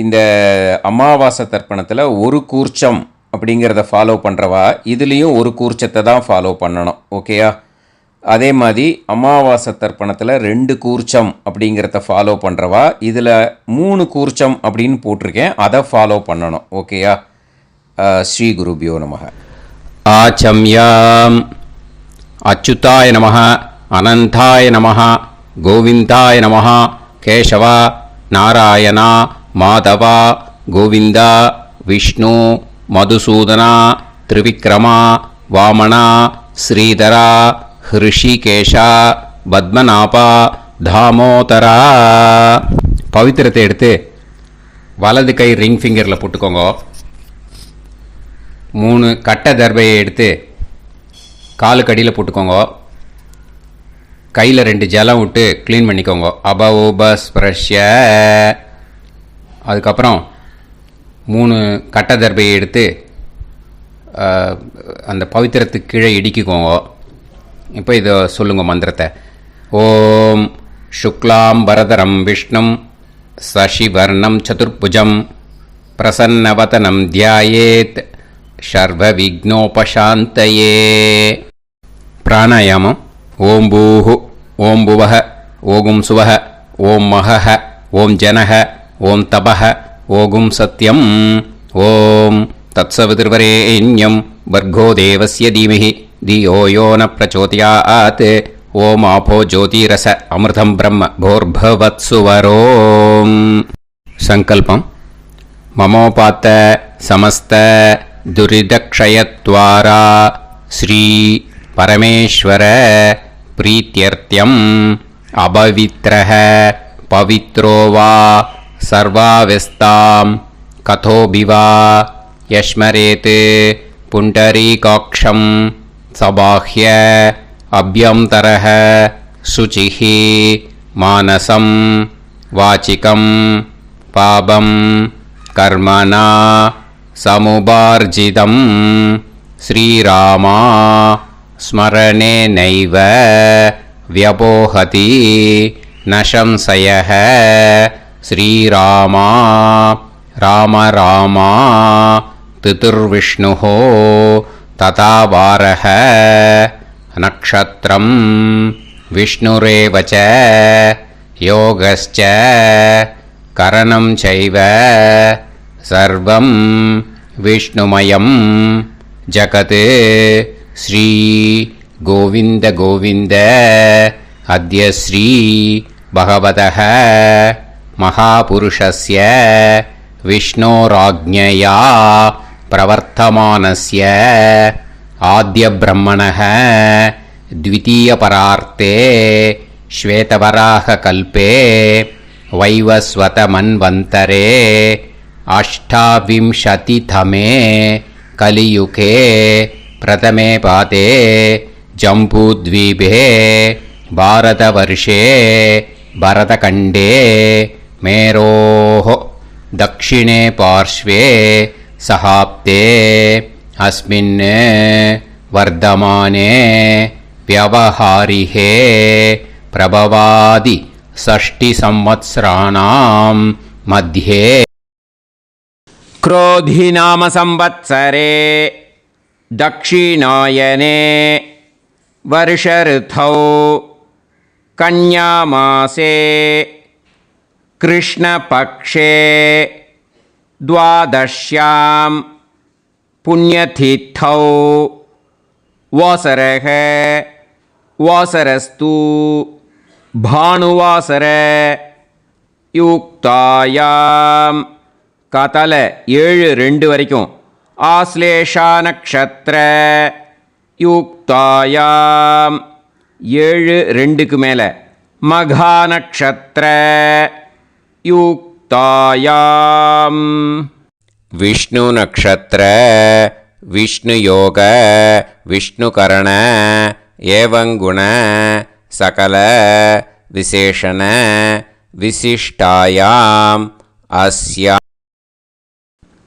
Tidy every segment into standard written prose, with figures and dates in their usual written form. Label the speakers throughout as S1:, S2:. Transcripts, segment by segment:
S1: இந்த அமாவாசை தர்ப்பணத்தில் ஒரு கூர்ச்சம் அப்படிங்கிறத ஃபாலோ பண்ணுறவா இதுலேயும் ஒரு கூர்ச்சத்தை தான் ஃபாலோ பண்ணணும். ஓகேயா? அதே மாதிரி அமாவாசை தர்ப்பணத்தில் 2 கூர்ச்சம் அப்படிங்கிறத ஃபாலோ பண்ணுறவா இதில் 3 கூர்ச்சம் அப்படின்னு போட்டிருக்கேன், அதை ஃபாலோ பண்ணணும். ஓகேயா? ஸ்ரீ குருபியோ நமக.
S2: ஆச்சம்யாம். அச்சுதாய நமஹ, அனந்தாய நமஹ, கோவிந்தாய நமஹ, கேசவா, நாராயணா, மாதவா, கோவிந்தா, விஷ்ணு, மதுசூதனா, திரிவிக்ரமா, வாமனா, ஸ்ரீதரா, ஹிருஷிகேஷா, பத்மநாபா, தாமோதரா. பவித்திரத்தை எடுத்து வலது கை ரிங் ஃபிங்கரில் போட்டுக்கோங்க. 3 கட்டை தர்பையை எடுத்து காலுக்கடியில் போட்டுக்கோங்க. கையில் 2 ஜலம் விட்டு க்ளீன் பண்ணிக்கோங்க. அபௌபஸ்பிரஷ்ய. அதுக்கப்புறம் 3 கட்டை தர்பையை எடுத்து அந்த பவித்திரத்துக்கு கீழே இடிக்கிக்கோங்க. இப்போ இதை சொல்லுங்க மந்திரத்தை. ஓம் சுக்லாம் வரதரம் விஷ்ணும் சசிவர்ணம் சதுர்புஜம் பிரசன்னவதனம் தியாயேத் சர்வ விக்னோபசாந்தயே. பிராணாயாமம். ஓம் பூஹு, ஓம் புவஹ, ஓகும் சுவஹ, ஓம் மஹஹ, ஓம் ஜனஹ, ஓம் தபஹ, ஓகும் சத்யம். ஓம் தத்சவிதுர்வரேண்யம் வர்கோ தேவஸ்ய தீமஹி தியோ யோ ந பிரச்சோதயாத். ஓம் ஆபோ ஜோதிரச அமிர்தம் பிரம்ம போர்பவத்சுவரோம். சங்கல்பம். மமோபாத்த சமஸ்த துரிதக்ஷயத்வாரா ஸ்ரீ பரமேஸ்வர பிரீத்யர்த்தியம் அபவித்ரஹ பவித்ரோ வா சர்வாவஸ்தாம் கதோபிவா யஸ்மரேத் புண்டரீகாக்ஷம் சபாஹ்ய அப்யந்தரஹ சுசிஹ மானசம் வாசிகம் பாபம் கர்மணா சமுபார்ஜிதம் ஸ்ரீராமா ஸ்மரணேனைவ வ்யபோஹதி நசம்சயः. ஸ்ரீராமா ராம ராமா திதுர்விஷ்ணுः ததா வாரः. நக்ஷத்ரம் விஷ்ணுரேவ ச யோகஸ்ச கரணம் சைவ சர்வம் விஷ்ணுமயம் ஜகத். ஸ்ரீ கோவிந்த கோவிந்த. அத்ய ஸ்ரீ பகவதः மகாபுருஷஸ்ய விஷ்ணோராஜ்ஞயா பிரவர்த்தமானஸ்ய ஆத்ய பிரம்மணः த்விதீயபரார்த்தே ஸ்வேதவராக கல்பே வைவஸ்வத மன்வந்தரே அஷ்டாவிம்சதிதமே கலியுகே பிரதமே பாதே ஜம்பூத்வீபே பாரதவர்ஷே பரதகண்டே மேரோः தக்ஷிணே பார்ஷ்வே சஹாப்தே அஸ்மின் வர்தமானே व्यवहारिहे प्रभवादि षष्टि संवत्सराणां मध्ये क्रोधी नाम संवत्सरे दक्षिणायने वर्ष ऋतौ कन्यामासे कृष्णपक्षे द्वादश्यां पुण्यतिथौ वासरः वासरस्तु भानुवासर युक्तायां काताल 7-2 வரைக்கும் ஆஸ்லேஷா நக்ஷத்ர யுக்தாயாம் 7-2க்கு மேலே மகா நக்ஷத்ர யுக்தாயாம் விஷ்ணு நக்ஷத்ர விஷ்ணு யோக விஷ்ணுகரண ஏவங்குண சகல விசேஷண விசிஷ்டாயாம் அஸ்யா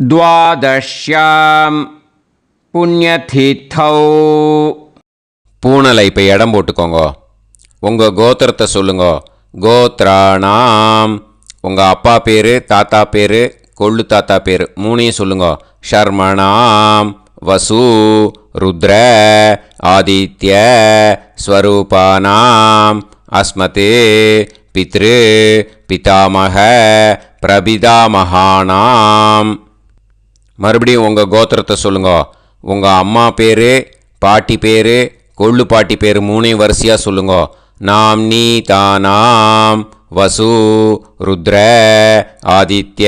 S2: துவாதஷ்யாம் புண்ணியதித்தௌ. பூனலை இப்போ இடம் போட்டுக்கோங்க. உங்கள் கோத்திரத்தை சொல்லுங்க. கோத்ராணாம்
S1: உங்கள் அப்பா பேர், தாத்தா பேர், கொள்ளு தாத்தா பேர் மூணையும் சொல்லுங்க. ஷர்மணாம் வசு ருத்ர ஆதித்ய ஸ்வரூபானாம் அஸ்மதே பித்ரு பிதாமக பிரபிதாமகானாம். மறுபடியும் உங்கள் கோத்திரத்தை சொல்லுங்க. உங்கள் அம்மா பேர், பாட்டி பேர், கொள்ளு பாட்டி பேர் மூணையும் வரிசையாக சொல்லுங்க. நாம்னி தானாம் வசு ருத்ர ஆதித்ய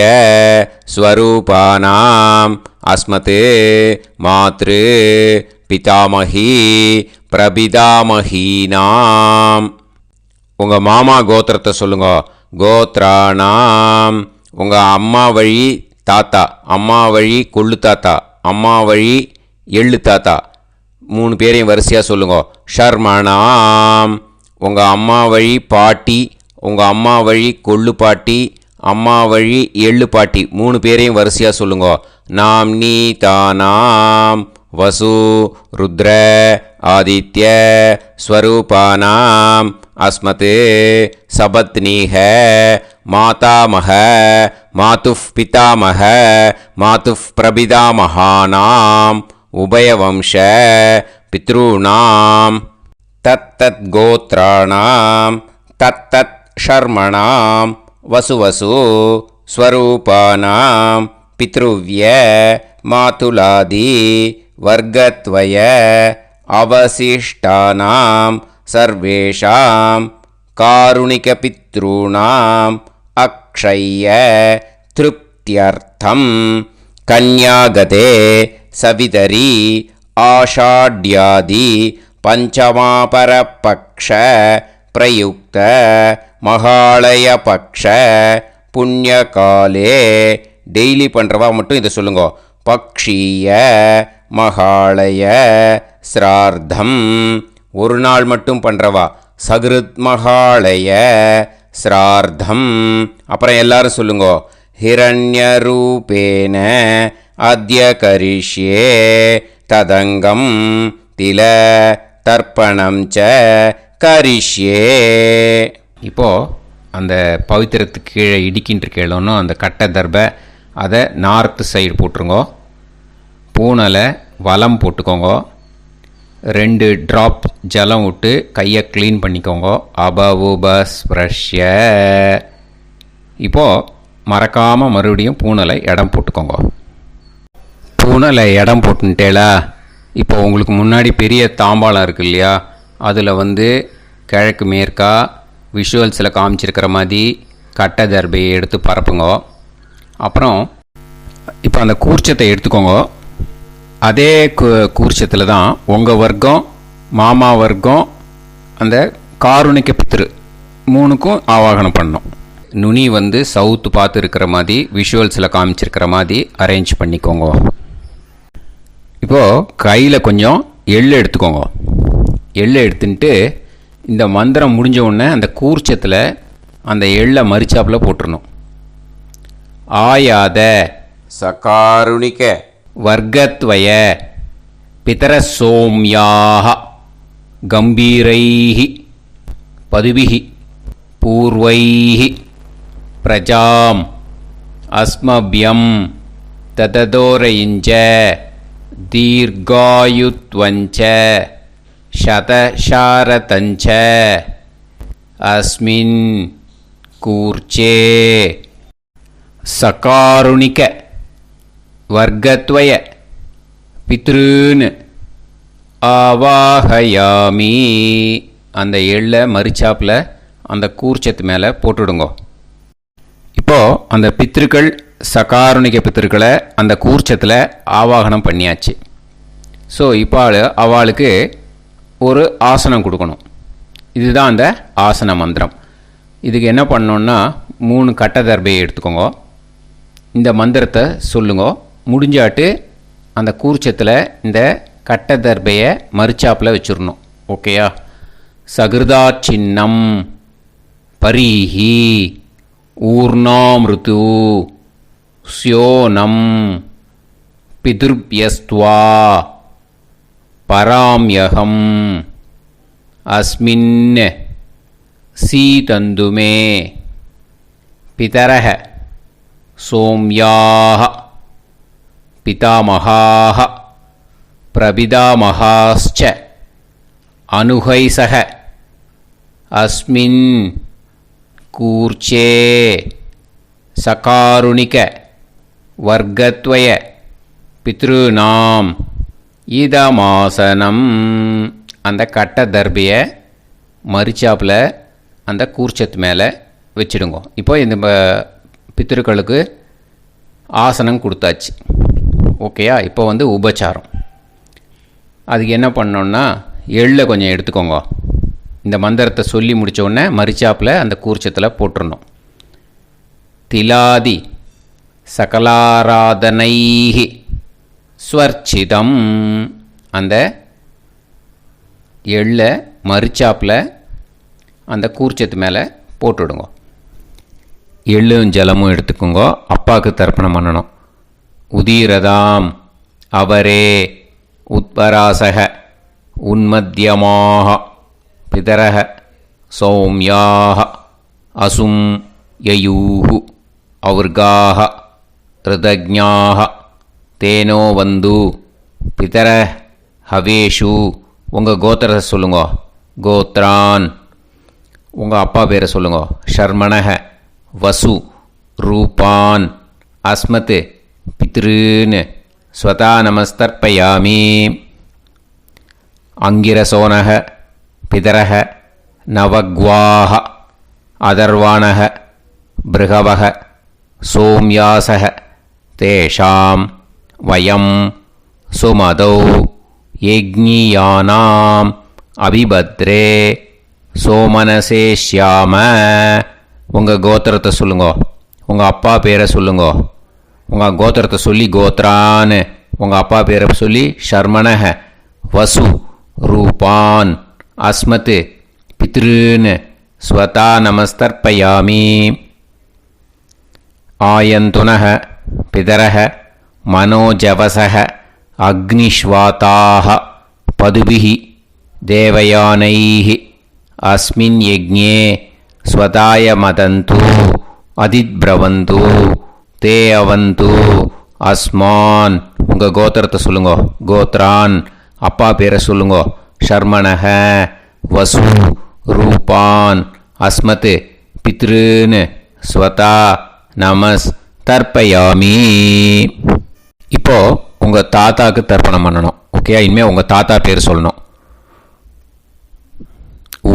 S1: ஸ்வரூபானாம் அஸ்மதே மாத்ரு பிதாமகி பிரபிதாமகீனாம். உங்கள் மாமா கோத்திரத்தை சொல்லுங்க. கோத்ரானாம் உங்கள் அம்மா வழி தாத்தா, அம்மா வழி கொள்ளு தாத்தா, அம்மா வழி எள்ளு தாத்தா மூணு பேரையும் வரிசையாக சொல்லுங்க. ஷர்மணாம் உங்கள் அம்மா வழி பாட்டி, உங்கள் அம்மா வழி கொள்ளு பாட்டி, அம்மா வழி எள்ளு பாட்டி மூணு பேரையும் வரிசையாக சொல்லுங்க. நாம்னி தானாம் வசு ருத்ர ஆதித்ய ஸ்வரூபானாம் அஸ்மதே சபத்னீஹ மாதாமக மாதுஃப் பிதாமக மாதுஃப் பிரபிதாமகானாம் உபயவம்ச பித்ருணாம் தத்தத் கோத்ராணாம் தத்தத் ஷர்மணாம் வசுவசு ஸ்வரூபானாம் பித்ருவ்ய மாதுலாதி வர்க்கத்வய அவசிஷ்டானாம் சர்வேஷாம் காருணிகபித்ருணாம் அக்ஷய்ய திருப்தியர்த்தம் கன்யாகதே சவிதரி ஆஷாட்யாதி பஞ்சமாபரபக்ஷ பிரயுக்த மகாலயபக்ஷ புண்ணியகாலே. டெய்லி பண்ணுறவா மட்டும் இதை சொல்லுங்க. பக்ஷீய மகாலய ஸ்ரார்த்தம். ஒரு நாள் மட்டும் பண்ணுறவா சகிருத் மகாலய ஸ்ரார்த்தம். அப்புறம் எல்லாரும் சொல்லுங்க. ஹிரண்யரூபேன அத்ய கரிஷ்யே ததங்கம் தில தர்ப்பணம் ச கரிஷ்யே. இப்போது அந்த பவித்திரத்துக்கு கீழே இடிக்கின்ற கீழோன்னு அந்த கட்டை தர்பை அதை நார்த்து சைடு போட்டுருங்க. பூனலை வலம் போட்டுக்கோங்க. 2 ட்ராப் ஜலம் விட்டு கையை க்ளீன் பண்ணிக்கோங்க. அபவுபஸ்ப்ரஷ்ய. இப்போது மறக்காமல் மறுபடியும் பூனலை இடம் போட்டுக்கோங்க. பூனலை இடம் போட்டுட்டேலா. இப்போ உங்களுக்கு முன்னாடி பெரிய தாம்பாளம் இருக்கு இல்லையா, அதில் கிழக்கு மேற்கா விஷுவல்ஸில் காமிச்சிருக்கிற மாதிரி கட்டை தர்பையை எடுத்து பரப்புங்க. அப்புறம் இப்போ அந்த கூர்ச்சத்தை எடுத்துக்கோங்க. அதே கூர்ச்சத்தில் தான் உங்கள் வர்க்கம், மாமா வர்க்கம், அந்த காருணிக்க பித்ரு மூணுக்கும் ஆவாகனம் பண்ணணும். நுனி சவுத்து பார்த்து இருக்கிற மாதிரி விஷுவல்ஸில் காமிச்சிருக்கிற மாதிரி அரேஞ்ச் பண்ணிக்கோங்க. இப்போது கையில் கொஞ்சம் எள்ளு எடுத்துக்கோங்க. எள்ளு எடுத்துட்டு இந்த மந்திரம் முடிஞ்ச உடனே அந்த கூர்ச்சத்தில் அந்த எள்ளை மரிச்சாப்பில் போட்டுடணும். ஆயாத சகாருணிக்க வர்க்கத்வய பிதர சோம்யாக கம்பீரைஹி பதுபிஹி பூர்வைஹி பிரஜாம் அஸ்மபியம் தததோரயிஞ்ச தீர்காயுத்வஞ்ச சதசாரதஞ்ச அஸ்மின் கூர்ச்சே சகாருணிக வர்க்கத்வய பித்ருன்னு ஆவாஹயாமி. அந்த எள்ளை மரிச்சாப்பில் அந்த கூர்ச்சத்து மேலே போட்டுடுங்க. இப்போது அந்த பித்ருக்கள், சகாருணிக பித்ருக்களை அந்த கூர்ச்சத்தில் ஆவாகனம் பண்ணியாச்சு. ஸோ இப்போ அவளுக்கு ஒரு ஆசனம் கொடுக்கணும். இதுதான் அந்த ஆசன மந்திரம். இதுக்கு என்ன பண்ணோன்னா 3 கட்டை தர்பையை எடுத்துக்கோங்க. இந்த மந்திரத்தை சொல்லுங்க. முடிஞ்சாட்டு அந்த கூர்ச்சத்தில் இந்த கட்டை தர்பையை மரிச்சாப்பில் வச்சிடணும். ஓகேயா? சகிருதா சின்னம் பரீஹி ஊர்ணாமிருத்து ஸ்யோனம் பிதுர்பியஸ்த்வா பராம்யகம் அஸ்மின் சீதந்துமே
S2: பிதரஹ சோம்யாஹ பிதாமகாஹ பிரபிதாமகாஸ்ச அனுகைசக அஸ்மின் கூர்ச்சே சகாருணிக வர்க்கத்வய பித்ருநாம் இதமாசனம். அந்த கட்ட தர்பியை மரிச்சாப்பில் அந்த கூர்ச்சத்து மேலே வச்சுடுங்க. இப்போ இந்த பித்ருக்களுக்கு ஆசனம் கொடுத்தாச்சு. ஓகேயா? இப்போ உபச்சாரம். அதுக்கு என்ன பண்ணோன்னா எள்ளை கொஞ்சம் எடுத்துக்கோங்க. இந்த மந்திரத்தை சொல்லி முடித்த உடனே மரிச்சாப்பில் அந்த கூர்ச்சத்தில் போட்டுடணும். திலாதி சகலாராதனைஹி ஸ்வர்ச்சிதம். அந்த எள்ளை மரிச்சாப்பில் அந்த கூர்ச்சத்து மேலே போட்டுவிடுங்க. எள்ளும் ஜலமும் எடுத்துக்கோங்க. அப்பாவுக்கு தர்ப்பணம் பண்ணணும். உதீரதாம் அவரே உத்பராசக உன்மத்தியமாக பிதரக சௌமியாக அசும் யயூஹு அவுர்காக ரிதஜ்ஞாக தேனோ வந்து பிதர ஹவேஷு. உங்கள் கோத்திரத்தை சொல்லுங்க. கோத்ரான். உங்கள் அப்பா பேரை சொல்லுங்க. ஷர்மணக வசு ரூபான் அஸ்மத் பித்ருன்னு ஸ்வதா நமஸ்தர்ப்பயாமி. அங்கிரசோனக பிதரக நவக்வாஹ அதர்வாணக பிருகவக சோம்யாசக தேஷாம் வயம் சுமதௌ யஜ்ஞியானாம் அபிபத்ரே சோமனசேஷ்யாம. உங்கள் கோத்திரத்தை சொல்லுங்க. உங்கள் அப்பா பேரை சொல்லுங்க. உங்கள் கோத்திரத்தை சொல்லி கோத்ரான்னு, உங்கள் அப்பா பேரை சொல்லி ஷர்மணக வசு ரூபான் அஸ்மத் பித்ருன்னு ஸ்வதா நமஸ்தர்ப்பயாமி. ஆயந்துனக பிதரக மனோஜவசக அக்னிஷ்வாதாக பதுபிஹி தேவயானைஹி அஸ்மின் யஜ்ஞே ஸ்வதாய மதந்து அதித்பிரவந்து தே அவந்து அஸ்மான். உங்கள் கோத்திரத்தை சொல்லுங்க. கோத்ரான். அப்பா பேரை சொல்லுங்க. ஷர்மணக வசு ரூபான் அஸ்மத் பித்ருன்னு ஸ்வதா நமஸ் தர்ப்பயாமி. இப்போ உங்கள் தாத்தாவுக்கு தர்ப்பணம் பண்ணணும். ஓகே? இனிமேல் உங்கள் தாத்தா பேர் சொல்லணும்.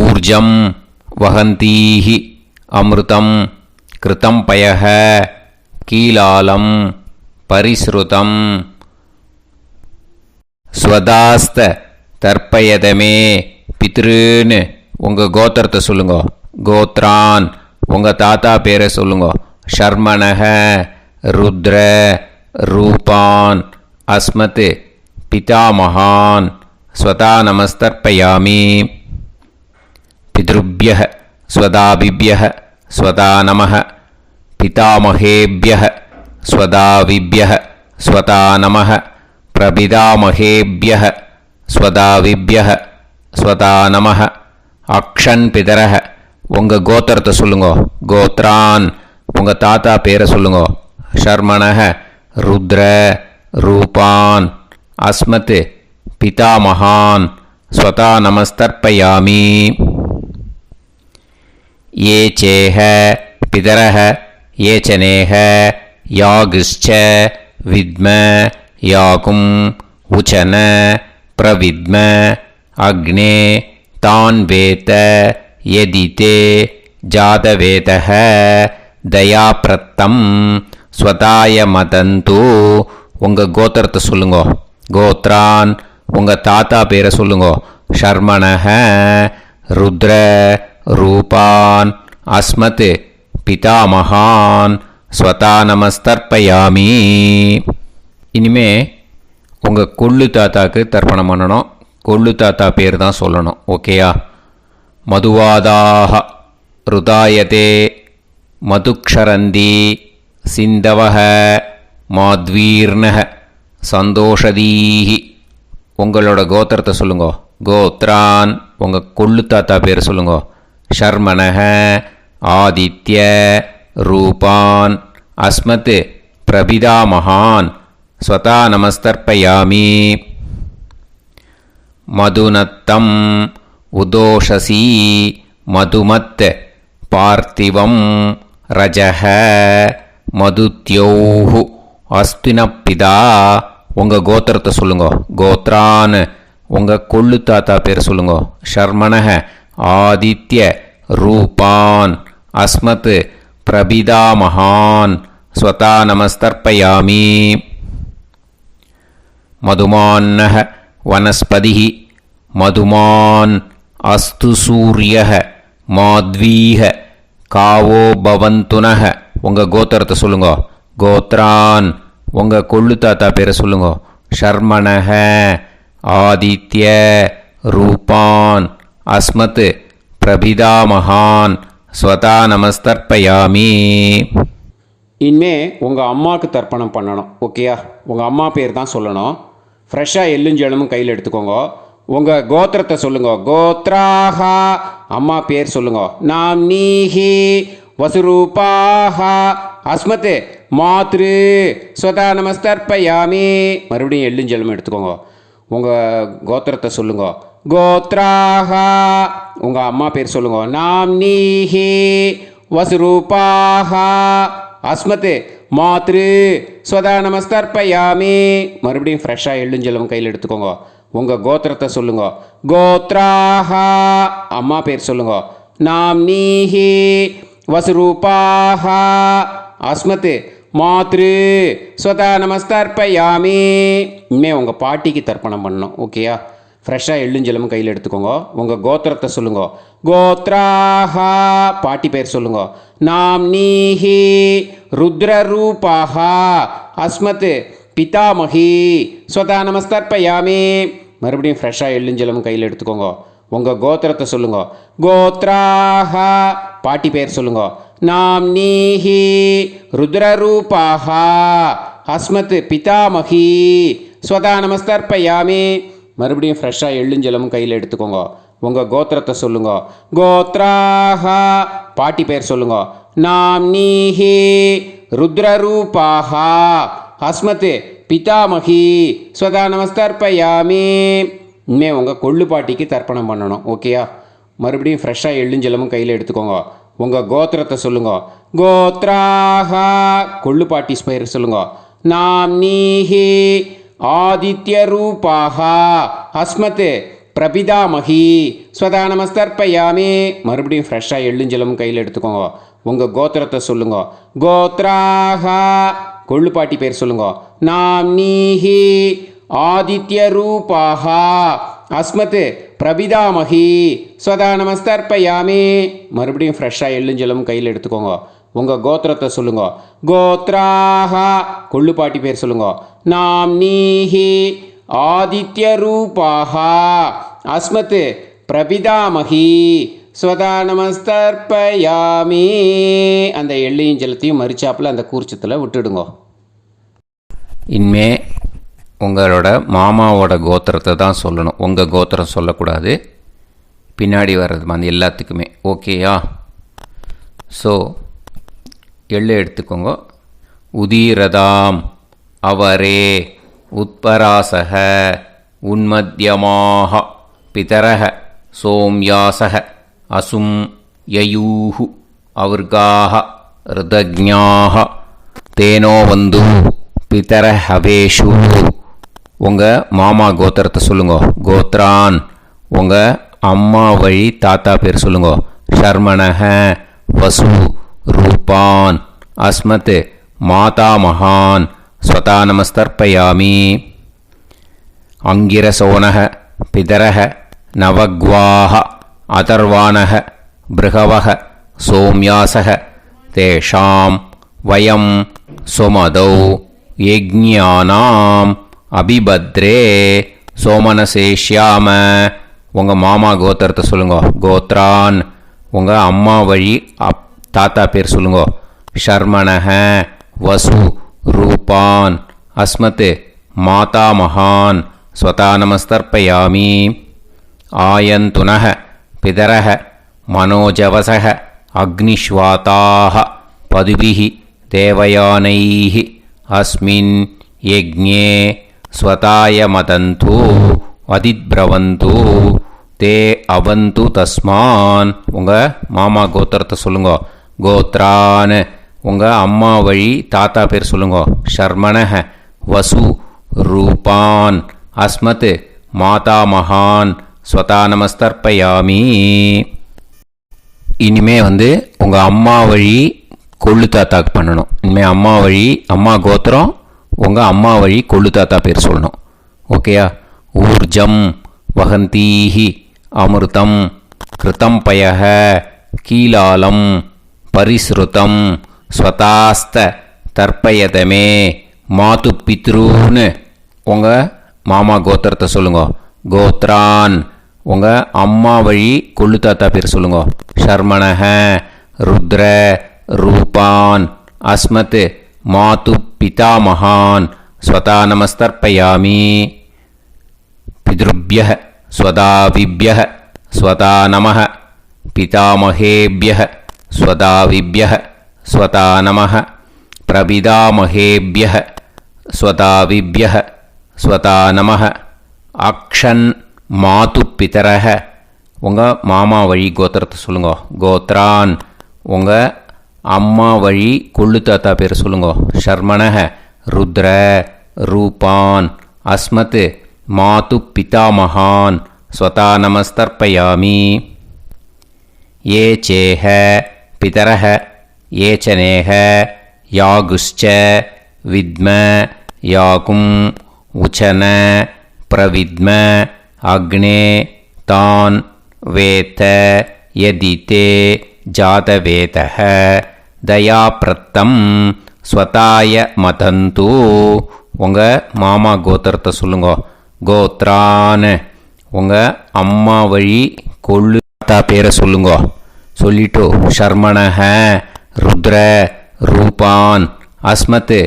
S2: ஊர்ஜம் வகந்தீஹி அமிர்தம் கிருதம் பயஹ கீலாலம் பரிஸ்ருதம் ஸ்வதாஸ்த தர்ப்பயதமே பித்ருன்னு. உங்கள் கோத்திரத்தை சொல்லுங்க. கோத்ரான். உங்கள் தாத்தா பேரை சொல்லுங்க. ஷர்மணக ருத்ர ரூபான் அஸ்மத் பிதாமகான் ஸ்வதா நமஸ்தர்ப்பயாமி. பித்ருப்யஹ ஸ்வதாபிப்யஹ ஸ்வதா நமஹ பிதாமகேப்யஹ ஸ்வதாவிப்யஹ ஸ்வதா நமஹ பிரபிதாமகேப்யஹ ஸ்வதாவிப்யஹ ஸ்வதா நமஹ. அக்ஷன் பிதரஹ. உங்கள் கோத்திரத்தை சொல்லுங்க. கோத்ரான். உங்கள் தாத்தா பேரை சொல்லுங்க. ஷர்மணக ருத்ர ரூபான் அஸ்மத் பிதாமகான் ஸ்வதா நமஸ்தர்ப்பயாமி. ये चेह पितरः ये च नेह यागश्च विद्म याकुं उचन प्रविद्म अग्ने तान् वेत यदिते जातवेतः दयाप्रत्तं स्वताय मदन्तु. உங்கள் கோத்திரத்தை சொல்லுங்க. கோத்ரான். உங்கள் தாத்தா பேரை சொல்லுங்க. ஷர்மணக ருத்ர ரூபான் அஸ்மத் பிதாமகான் ஸ்வதா நமஸ்தர்ப்பயாமி. இனிமே உங்கள் கொள்ளு தாத்தாக்கு தர்ப்பணம் பண்ணணும். கொள்ளு தாத்தா பேர் தான் சொல்லணும். ஓகேயா? மதுவாதாக ருதாயதே மதுக்ஷரந்தி சிந்தவஹ மாத்வீர்ணஹ சந்தோஷதீஹி. உங்களோட கோத்திரத்தை சொல்லுங்க. கோத்ரான். உங்கள் கொள்ளு தாத்தா பேர் சொல்லுங்க. ஷர்மணக ஆதித்ய रूपान् अस्मत् प्रपितामहान् स्वता नमस्तर्पयामि मधुनत्तम् उदोषसी मधुमत् पार्थिवं रजः मधुत्योः अस्तिनपिदा உங்கள் கோத்திரத்தை சொல்லுங்க. கோத்ரான் உங்கள் கொள்ளு தாத்தா பேர் சொல்லுங்க. ஷர்மணஹ ஆதித்ய ரூபான் அஸ்மத் பிரபிதாமகான் ஸ்வதா நமஸ்தர்ப்பயாமி மதுமான்னஹ வனஸ்பதிः மதுமான் அஸ்து சூரியः மாத்வீஹ காவோ பவந்துனஹ உங்கள் கோத்திரத்தை சொல்லுங்க. கோத்ரான் உங்கள் கொள்ளு தாத்தா பேரை சொல்லுங்க. ஷர்மணஹ ஆதித்ய ரூபான் அஸ்மத் பிரபிதாமகான் ஸ்வதா நமஸ்தர்ப்பயாமி.
S3: இனிமே உங்கள் அம்மாவுக்கு தர்ப்பணம் பண்ணணும். ஓகேயா? உங்கள் அம்மா பேர் தான் சொல்லணும். ஃப்ரெஷ்ஷாக எள்ளுஞ்செலமும் கையில் எடுத்துக்கோங்க. உங்கள் கோத்திரத்தை சொல்லுங்க. கோத்ராஹா அம்மா பேர் சொல்லுங்க. நாம் நீஹி வசுரூபாஹா அஸ்மத் மாத்ரு ஸ்வதா நமஸ்தர்ப்பயாமி. மறுபடியும் எள்ளுஞ்செலமும் எடுத்துக்கோங்க. உங்கள் கோத்திரத்தை சொல்லுங்க. கோத்ராஹா உங்கள் அம்மா பேர் சொல்லுங்க. நாம் நீஹி வசுரூபாஹா அஸ்மத் மாத்ரு ஸ்வதா நமஸ்தர்ப்பயாமி. மறுபடியும் ஃப்ரெஷ்ஷாக எள்ளுஞ்செலமும் கையில் எடுத்துக்கோங்க. உங்கள் கோத்திரத்தை சொல்லுங்க. கோத்ராஹா அம்மா பேர் சொல்லுங்க. நாம் நீஹி வசுரூபாஹா அஸ்மத் மாத்ரு ஸ்வதா நமஸ்தர்ப்பயாமி. இனிமேல் உங்கள் பாட்டிக்கு தர்ப்பணம் பண்ணணும். ஓகேயா? ஃப்ரெஷ்ஷாக எள்ளுஞ்செலமும் கையில் எடுத்துக்கோங்க. உங்கள் கோத்திரத்தை சொல்லுங்க. கோத்ராஹா பாட்டி பேர் சொல்லுங்க. நாம் நீஹி ருத்ரரூபாஹா அஸ்மத் பிதாமகி ஸ்வதா நமஸ்தர்ப்பயாமி. மறுபடியும் ஃப்ரெஷ்ஷாக எள்ளுஞ்செலமும் கையில் எடுத்துக்கோங்க. உங்கள் கோத்திரத்தை சொல்லுங்க. கோத்ராஹா பாட்டி பேர் சொல்லுங்க. நாம் நீஹி ருத்ரரூபாஹா அஸ்மத் பிதாமகி ஸ்வதா நமஸ்தர்ப்பயாமி. மறுபடியும் ஃப்ரெஷ்ஷாக எள்ளுஞ்செலமும் கையில் எடுத்துக்கோங்க. உங்கள் கோத்திரத்தை சொல்லுங்க. கோத்ராஹா பாட்டி பேர் சொல்லுங்க. நாம் நீஹி ருத்ரரூபாஹா அஸ்மத் பிதாமகி ஸ்வதா நமஸ்தர்ப்பயாமி. இனிமேல் உங்கள் கொள்ளு பாட்டிக்கு தர்ப்பணம் பண்ணணும். ஓகேயா? மறுபடியும் ஃப்ரெஷ்ஷாக எள்ளுஞ்செலமும் கையில் எடுத்துக்கோங்க. உங்கள் கோத்திரத்தை சொல்லுங்க. கோத்ராஹா கொள்ளு பாட்டி பேர் சொல்லுங்க. நாம் நீஹி ஆதித்ய ரூபாஹா அஸ்மத் பிரபிதாமகி ஸ்வதா நமஸ்தர்ப்பயாமி. மறுபடியும் ஃப்ரெஷ்ஷாக எள்ளுஞ்செலமும் கையில் எடுத்துக்கோங்க. உங்கள் கோத்திரத்தை சொல்லுங்க. கோத்ராஹா கொள்ளு பாட்டி பேர் சொல்லுங்க. நாம் நீஹி ஆதித்ய ரூபாஹா அஸ்மத் பிரபிதாமகி ஸ்வதா நமஸ்தர்ப்பயாமி. மறுபடியும் ஃப்ரெஷ்ஷாக எள்ளுஞ்செலமும் கையில் எடுத்துக்கோங்க. உங்கள் கோத்திரத்தை சொல்லுங்க. கோத்ராஹா கொள்ளு பாட்டி பேர் சொல்லுங்க. நாம் நீஹி ஆதித்ய ரூபாஹா அஸ்மத் பிரபிதாமகி ஸ்வதா நமஸ்தர்ப்பயாமி. அந்த எள்ளையும் ஜலத்தையும் மறிச்சாப்பில் அந்த கூர்ச்சத்தில் விட்டுடுங்க.
S2: இனிமே உங்களோட மாமாவோட கோத்திரத்தை தான் சொல்லணும். உங்கள் கோத்திரம் சொல்லக்கூடாது. பின்னாடி வர்றது அந்த எல்லாத்துக்குமே. ஓகேயா? ஸோ எள்ளு எடுத்துக்கோங்க. உதீரதாம் அவரே உத்பராசக உன்மத்யமாக பிதரக சோம்யாசக அசும் யயூஹு அவர்காக ருதஜ்ஞாக தேனோ வந்து பிதர ஹவேஷு. உங்கள் மாமா கோத்திரத்தை சொல்லுங்க. கோத்ரான் உங்கள் அம்மா வழி தாத்தா பேர் சொல்லுங்க. ஷர்மணஹ வசு ரூபான் அஸ்மத் மாதாமகான் ஸ்வதா நமஸ்தர்ப்பயாமி. அங்கிரசோனஹ பிதரஹ நவக்வாஹ அதர்வாணஹ பிருகவஹ சோம்யாசஹ தேஷாம் வயம் சுமதௌ யஜ்ஞானாம் அபிபத்ரே சோமனசேஷ்யாம. உங்கள் மாமா கோத்திரத்தை சொல்லுங்க. கோத்ரான் உங்கள் அம்மா வழி தாத்தா பேர் சொல்லுங்க. ஷர்மணஹ வசு ரூபான் அஸ்மத் மாதாமகான் ஸ்வதா நமஸ்தர்ப்பயாமி. ஆயந்துனஹ பிதரஹ மனோஜவசஹ அக்னிஷ்வாதாஹ பதுபிஹி தேவயானைஹி அஸ்மின் யஜ்ஞே ஸ்வதாய மதந்து அதிப்ரவந்து தே அவந்து தஸ்மான். உங்கள் மாமா கோத்திரத்தை சொல்லுங்க. கோத்ரான் உங்கள் அம்மா வழி தாத்தா பேர் சொல்லுங்க. ஷர்மணஹ வசு ரூபான் அஸ்மத் மாதா மகான் ஸ்வதா நமஸ்தர்ப்பயாமி. இனிமே உங்கள் அம்மா வழி கொள்ளு தாத்தாக்கு பண்ணணும். இனிமேல் அம்மா வழி அம்மா கோத்திரம் உங்கள் அம்மா வழி கொள்ளு தாத்தா பேர் சொல்லணும். ஓகேயா? ஊர்ஜம் வகந்தீஹி அமிர்தம் கிருதம் பயஹ கீலாலம் பரிஸ்ருதம் ஸ்வதாஸ்த தர்ப்பயதமே மாது பித்ரூன்னு உங்கள் மாமா கோத்திரத்தை சொல்லுங்க. கோத்ரான் உங்கள் அம்மா வழி கொள்ளு தாத்தா பேர் சொல்லுங்க. ஷர்மணஹ ருத்ர ரூபான் அஸ்மத் மாது பிதாமகான் ஸ்வதா நமஸ்தர்ப்பயாமி. பித்ருப்யஹ ஸ்வதாவிப்யஹ ஸ்வதா நமஹ பிதாமகேப்யஹ ஸ்வதாவிப்யஹ ஸ்வதா நமஹ பிரபிதாமகேப்யஹ ஸ்வதாவிப்யஹ ஸ்வதா நமஹ. அக்ஷன் மாது பிதரஹ உங்கள் மாமா வழி கோத்திரத்தை சொல்லுங்க. கோத்ரான் உங்கள் அம்மா வழி கொள்ளு தாத்தா பேர் சொல்லுங்க. ஷர்மணஹ ருத்ர ரூபான் அஸ்மத் மாது பிதாமகான் ஸ்வதா நமஸ்தர்ப்பயாமி. ஏ சேஹ பிதரஹ ஏ சனேஹ யாகுஷ்ச வித்ம யாகும் உச்சன பிரவித்ம அக்னே தான் வேத யதிதே ஜாதவேதஹ தயாப்ரத்தம் ஸ்வதாய மதந்து. உங்கள் மாமா கோத்திரத்தை சொல்லுங்க. கோத்ரான் உங்கள் அம்மா வழி கொள்ளு தாத்தா பேரை சொல்லுங்க. சொல்லிட்டு ஷர்மணஹ ருத்ர ரூபான் அஸ்மத்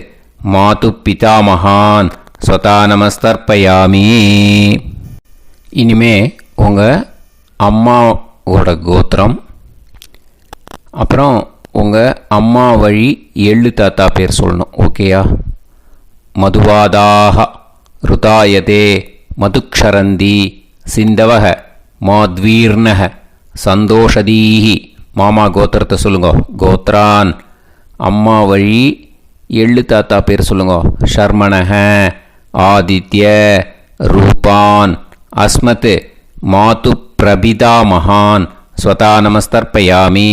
S2: மாது பிதாமகான் ஸ்வதா நமஸ்தர்ப்பயாமி. இனிமே உங்கள் அம்மாவோட கோத்திரம் அப்புறம் உங்கள் அம்மா வழி எள்ளு தாத்தா பேர் சொல்லணும். ஓகேயா? மதுவாதாக ருதாயதே மதுக்ஷரந்தி சிந்தவக மாத்வீர்ணக சந்தோஷதீஹி. மாமா கோத்திரத்தை சொல்லுங்க. கோத்ரான் அம்மா வழி எள்ளு தாத்தா பேர் சொல்லுங்க. ஷர்மணஹ ஆதித்ய ரூபான் அஸ்மத் மாது பிரபிதாமகான் ஸ்வதா நமஸ்தர்ப்பயாமி.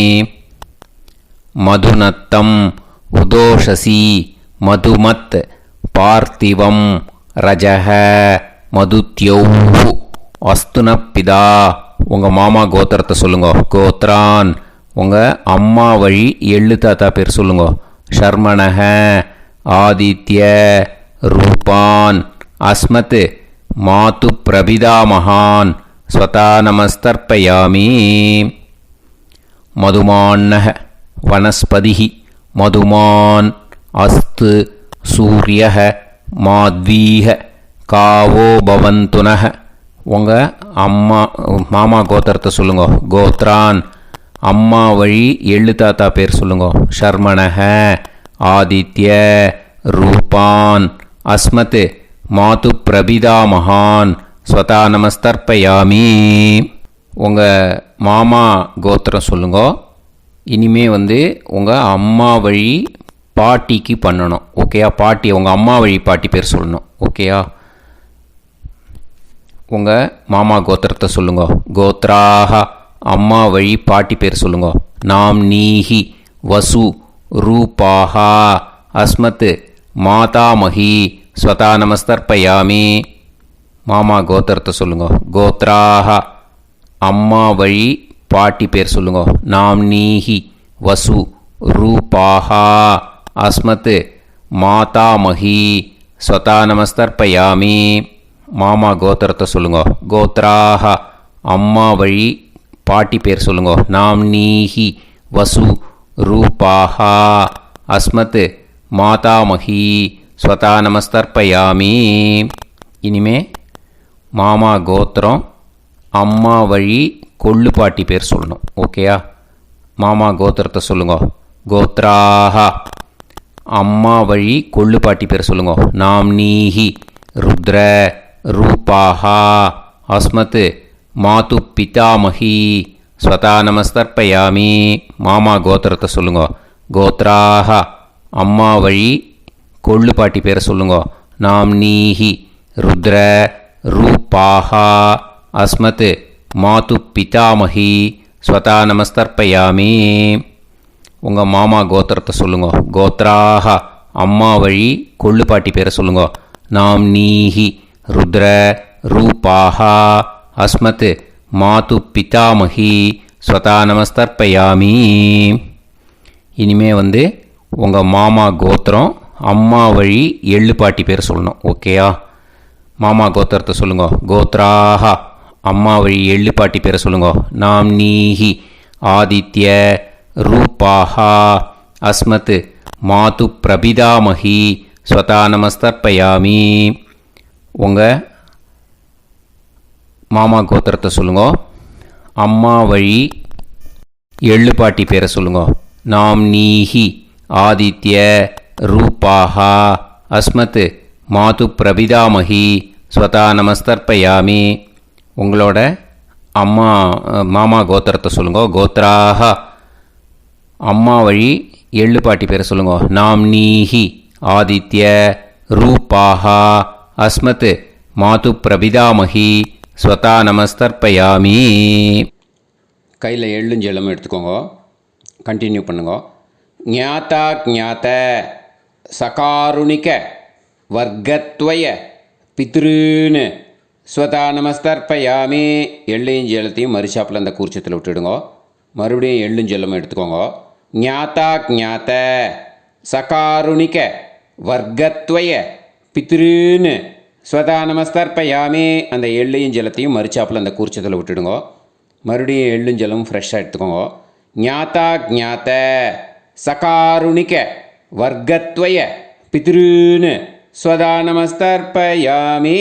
S2: மதுநத்தம் உதோஷசி மதுமத் பார்த்திவம் ரஜஹ மதுத்யௌஹு அஸ்துனப்பிதா. உங்கள் மாமா கோத்திரத்தை சொல்லுங்க. கோத்ரான் உங்கள் அம்மா வழி எள்ளு தாத்தா பேர் சொல்லுங்க. ஷர்மணஹ ஆதித்ய ரூபான் அஸ்மத் மாது பிரபிதாமகான் ஸ்வதா நமஸ்தர்ப்பயாமி. மதுமான்னஹ வனஸ்பதிஹி மதுமான் அஸ்து சூரியஹ மாத்வீஹ காவோ பவந்துனஹ. உங்கள் மாமா கோத்திரத்தை சொல்லுங்க. கோத்ரான் அம்மா வழி எள்ளு தாத்தா பேர் சொல்லுங்க. ஷர்மணஹ ஆதித்ய ரூபான் அஸ்மத் மாது பிரபிதாமகான் ஸ்வதா நமஸ்தர்ப்பயாமி. உங்கள் மாமா கோத்திரம் சொல்லுங்க. இனிமே உங்கள் அம்மா வழி பாட்டிக்கு பண்ணணும். ஓகேயா? பாட்டி உங்கள் அம்மா வழி பாட்டி பேர் சொல்லணும். ஓகேயா? உங்கள் மாமா கோத்திரத்தை சொல்லுங்க. கோத்ராக அம்மா வழி பாட்டி பேர் சொல்லுங்க. நாம் நீஹி வசு ரூபாஹா அஸ்மத் மாதாமகி ஸ்வதா நமஸ்தர்ப்பயாமி. மாமா கோத்திரத்தை சொல்லுங்க. கோத்ராக அம்மா வழி பாட்டி பேர் சொல்லுங்க. நாம் நீஹி வசு ரூபாஹா அஸ்மத் மாதாமகி ஸ்வதா நமஸ்தர்ப்பயாமி. மாமா கோத்திரத்தை சொல்லுங்க. கோத்ராக அம்மா வழி பாட்டி பேர் சொல்லுங்க. நாம் நீஹி வசு ரூபாஹா அஸ்மத் மாதாமகி ஸ்வதா நமஸ்தர்ப்பயாமி. இனிமே மாமா கோத்திரம் அம்மா வழி கொள்ளு பாட்டி பேர் சொல்லணும். ஓகேயா? மாமா கோத்திரத்தை சொல்லுங்க. கோத்ராஹ. அம்மா வழி கொள்ளு பாட்டி பேர் சொல்லுங்க. நாம்னீஹி ருத்ர ரூபாஹா அஸ்மத் மாது பிதாமகி ஸ்வதா நமஸ்தர்ப்பயாமி. மாமா கோத்திரத்தை சொல்லுங்க. கோத்ராஹ. அம்மா வழி கொள்ளு பாட்டி பேரை சொல்லுங்க. நாம்னீஹி ருத்ர ரூபாஹா அஸ்மத் மாது பிதாமகி ஸ்வதா நமஸ்தர்ப்பயாமி. உங்கள் மாமா கோத்திரத்தை சொல்லுங்க. கோத்ராஹ. அம்மா வழி கொள்ளு பாட்டி பேரை சொல்லுங்க. நாம்னீஹி ருத்ர ரூபாஹா அஸ்மத் மாது பிதாமகி ஸ்வதா நமஸ்தர்ப்பயாமி. இனிமே உங்கள் மாமா கோத்திரம் அம்மா வழி எள்ளு பாட்டி பேர் சொல்லணும். ஓகேயா? மாமா கோத்திரத்தை சொல்லுங்க. கோத்ராஹ. அம்மா வழி எள்ளு பாட்டி பேரை சொல்லுங்க. நாம்னீஹி ஆதித்ய ரூபாஹா அஸ்மத் மாது பிரபிதாமகி ஸ்வதா நமஸ்தர்ப்பயாமி. உங்கள் மாமா கோத்திரத்தை சொல்லுங்க. அம்மா வழி எள்ளு பாட்டி பேரை சொல்லுங்க. நாம்னீஹி ஆதித்ய ரூபாஹா அஸ்மத் மாது பிரபிதாமகி ஸ்வதா நமஸ்தர்ப்பயாமி. உங்களோட மாமா கோத்திரத்தை சொல்லுங்க. கோத்ராஹ. அம்மா வழி எள்ளு பாட்டி பேரை சொல்லுங்க. நாம்னீஹி ஆதித்ய ரூபாஹா அஸ்மத் மாது பிரபிதாமகி ஸ்வதா நமஸ்தர்ப்பயாமி.
S3: கையில் எள்ளும் ஜலமும் எடுத்துக்கோங்க. கண்டினியூ பண்ணுங்க. ஞாதா ஞாத சகாருணிக வர்க்கத்வய பித்ருன்னு ஸ்வதா நமஸ்தர்ப்பயாமி. எள்ளையும் ஜலத்தையும் மறுச்சாப்பில் அந்த கூர்ச்சத்தில் விட்டுடுங்க. மறுபடியும் எள்ளும் ஜலமும் எடுத்துக்கோங்க. ஞாதா ஞாத சகாருணிக வர்க்கத்வய பித்ருன்னு ஸ்வதா நமஸ்தர்ப்பயாமி. அந்த எள்ளையும் ஜலத்தையும் மறுச்சாப்பில் அந்த கூர்ச்சத்தில் விட்டுடுங்க. மறுபடியும் எள்ளும் ஜலமும் ஃப்ரெஷ்ஷாக எடுத்துக்கோங்க. ஞாதா ஞாத சகாருணிக வர்க்கத்வய பித்ருன்னு ஸ்வதா நமஸ்தர்ப்பயாமி.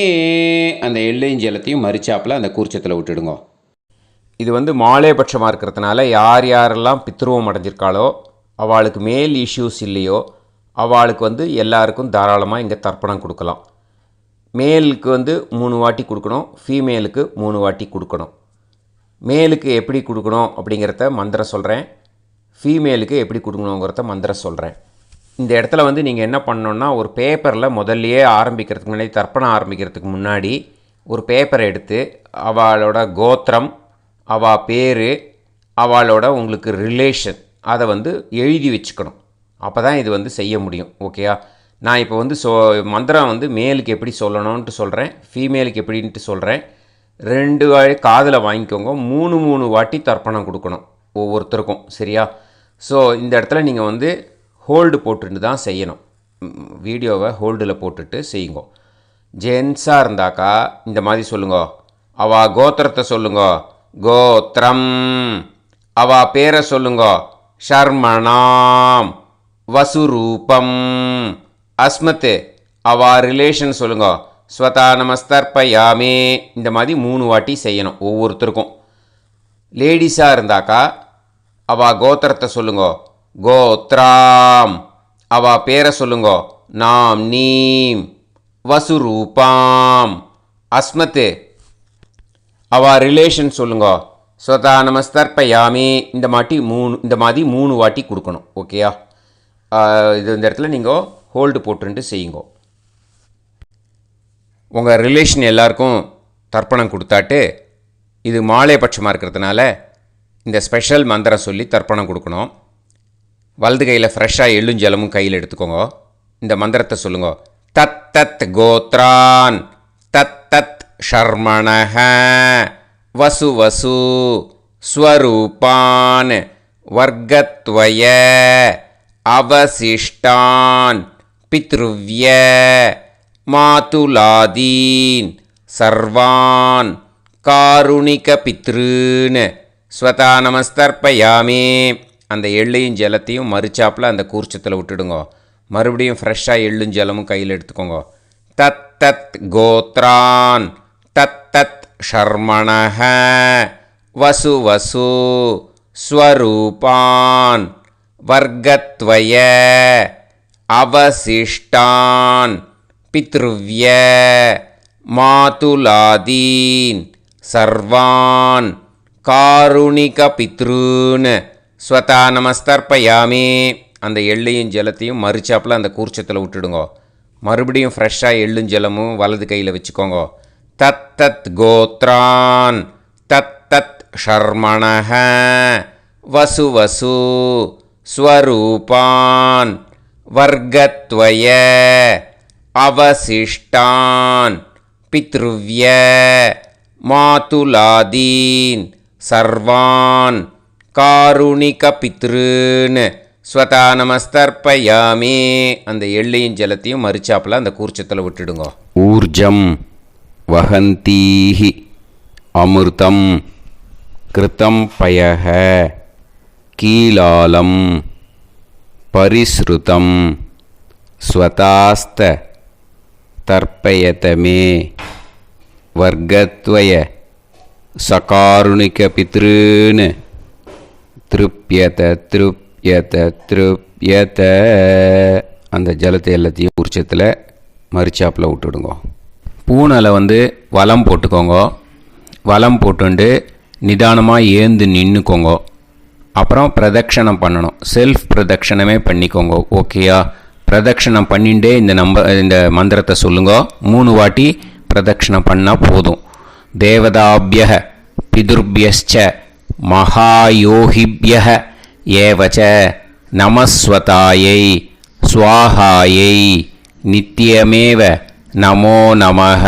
S3: அந்த எள்ளையும் ஜலத்தையும் மறுச்சாப்பில் அந்த கூர்ச்சத்தில் விட்டுடுங்க.
S1: இது மாலேபட்சமாக இருக்கிறதுனால யார் யாரெல்லாம் பித்ருவம் அடைஞ்சிருக்காளோ அவளுக்கு மேல் இஷ்யூஸ் இல்லையோ அவளுக்கு எல்லாருக்கும் தாராளமாக இங்கே தர்ப்பணம் கொடுக்கலாம். மேலுக்கு 3 வாட்டி கொடுக்கணும், ஃபீமேலுக்கு 3 வாட்டி கொடுக்கணும். மேலுக்கு எப்படி கொடுக்கணும் அப்படிங்கிறத மந்திரம் சொல்கிறேன், ஃபீமேலுக்கு எப்படி கொடுக்கணுங்கிறத மந்திரம் சொல்கிறேன். இந்த இடத்துல நீங்கள் என்ன பண்ணணுன்னா, ஒரு பேப்பரில் முதல்லையே ஆரம்பிக்கிறதுக்கு முன்னாடி, தர்ப்பணம் ஆரம்பிக்கிறதுக்கு முன்னாடி ஒரு பேப்பரை எடுத்து அவளோட கோத்திரம், அவள் பேர், அவளோட உங்களுக்கு ரிலேஷன் அதை எழுதி வச்சுக்கணும். அப்போ தான் இது செய்ய முடியும். ஓகேயா? நான் இப்போ மந்திரம் மேலுக்கு எப்படி சொல்லணும்ன்ட்டு சொல்கிறேன், ஃபீமேலுக்கு எப்படின்ட்டு சொல்கிறேன். 2 காதில் வாங்கிக்கோங்க. 3 வாட்டி தர்ப்பணம் கொடுக்கணும் ஒவ்வொருத்தருக்கும். சரியா? ஸோ இந்த இடத்துல நீங்கள் ஹோல்டு போட்டுட்டு தான் செய்யணும். வீடியோவை ஹோல்டில் போட்டுட்டு செய்யுங்க. ஜென்ஸாக இருந்தாக்கா இந்த மாதிரி சொல்லுங்க. அவள் கோத்திரத்தை சொல்லுங்க. கோத்திரம். அவள் பேரை சொல்லுங்க. ஷர்மணாம் வசுரூபம் அஸ்மத். அவள் ரிலேஷன் சொல்லுங்க. ஸ்வதா நமஸ்தர்ப்பயாமி. இந்த மாதிரி 3 வாட்டி செய்யணும் ஒவ்வொருத்தருக்கும். லேடிஸாக இருந்தாக்கா அவள் கோத்திரத்தை சொல்லுங்க. கோத்ராம். அவள் பேரை சொல்லுங்க. நாம் நீம் வசுரூபாம் அஸ்மத். அவள் ரிலேஷன் சொல்லுங்க. ஸ்வதா நமஸ்தர்ப்பயாமி. இந்த மாதிரி 3 வாட்டி கொடுக்கணும். ஓகேயா? இந்த இடத்துல நீங்கள் ஹோல்டு போட்டுட்டு செய்யுங்க. உங்கள் ரிலேஷன் எல்லாருக்கும் தர்ப்பணம் கொடுத்தாட்டு, இது மாலை பட்சமாக இருக்கிறதுனால இந்த ஸ்பெஷல் மந்திரம் சொல்லி தர்ப்பணம் கொடுக்கணும். வலது கையில் ஃப்ரெஷ்ஷாக எள்ளும் ஜலமும் கையில் எடுத்துக்கோங்க. இந்த மந்திரத்தை சொல்லுங்க. தத் தத் கோத்ரான் தத் தத் ஷர்மணஹ வசு வசு ஸ்வரூபான் வர்க்கத்வய அவசிஷ்டான் பித்ருவ்ய மாதுலாதீன் சர்வான் காருணிக பித்ருன்னு ஸ்வதா நமஸ்தர்ப்பயாமி. அந்த எள்ளையும் ஜலத்தையும் மறுச்சாப்பில் அந்த கூர்ச்சத்தில் விட்டுடுங்க. மறுபடியும் ஃப்ரெஷ்ஷாக எள்ளும் ஜலமும் கையில் எடுத்துக்கோங்க. தத் தத் கோத்ரான் தத் தத் ஷர்மணஹ வசு வசு ஸ்வரூபான் வர்க்கத்வய அவசிஷ்டான் பித்ருவ்ய மாதுலாதீன் சர்வான் காருணிக பித்ருன் ஸ்வதா நமஸ்தர்ப்பயாமி. அந்த எள்ளையும் ஜலத்தையும் மறுச்சாப்பில் அந்த கூர்ச்சத்தில் விட்டுடுங்க. மறுபடியும் ஃப்ரெஷ்ஷாக எள்ளும் ஜலமும் வலது கையில் வச்சுக்கோங்க. தத் தத் கோத்ரான் தத் தத் ஷர்மணஹ வசு வசு ஸ்வரூபான் வர்க்கத்வய அவசிஷ்டான் பித்ருவ்ய மாதுலாதீன் சர்வான் காருணிக பித்ருன் ஸ்வதா நமஸ்தர்ப்பயாமி. அந்த எள்ளையும் ஜலத்தையும் மறுச்சாப்பில் அந்த கூர்ச்சத்தில் விட்டுடுங்க.
S2: ஊர்ஜம் வஹந்தீஹி அமிர்தம் கிருதம் பயஹ கீலாலம் பரிஸ்ருதம் ஸ்வதாஸ்த தர்ப்பயதமே வர்க்கத்வய சகாருணிக பித்ருன் திருப்யத திருப்யத திருப்யத. அந்த ஜலத்தை எல்லாத்தையும் உரிச்சத்தில் மறுச்சாப்பில் விட்டுடுங்க. பூனலை வலம் போட்டுக்கோங்க. வலம் போட்டுண்டு நிதானமாக ஏந்து நின்றுக்கோங்க. அப்புறம் பிரதட்சணம் பண்ணணும். செல்ஃப் பிரதட்சணமே பண்ணிக்கோங்க. ஓகேயா? பிரதட்சணம் பண்ணிண்டே இந்த மந்திரத்தை சொல்லுங்க. 3 வாட்டி பிரதட்சணம் பண்ணால் போதும். தேவதாபிய பிதுர்பியச்ச மகாயோகிபிய ஏவச்ச நமஸ்வதாயை ஸ்வாஹாயை நித்யமேவ நமோ நமஹ.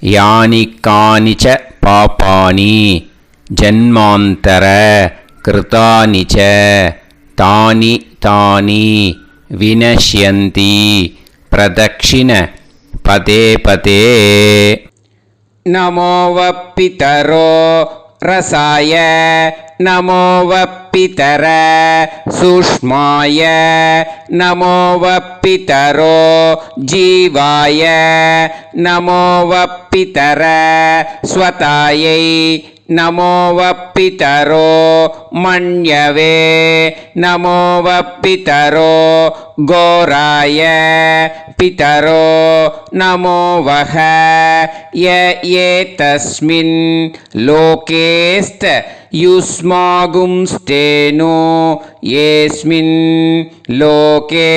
S2: யானி கானிச்ச பாபானி ஜன்மாந்தர கிருதானி ச தானி தானி வினஷ்யந்தி பிரதக்ஷிண பதே பதே.
S3: நமோ வப்பிதரோ ரசாய நமோ வப்பிதர சூஷ்மாய நமோ வப்பிதரோ ஜீவாய நமோ வப்பிதர ஸ்வதாயை நமோ வப்பிதரோ மண்யவே நமோ வப்பிதரோ கோராய பிதரோ நமோ வஹ ஏதஸ்மின் லோகேஸ்த யுஸ்மாகும்ஸ்தேனோ ஏஸ்மின் லோகே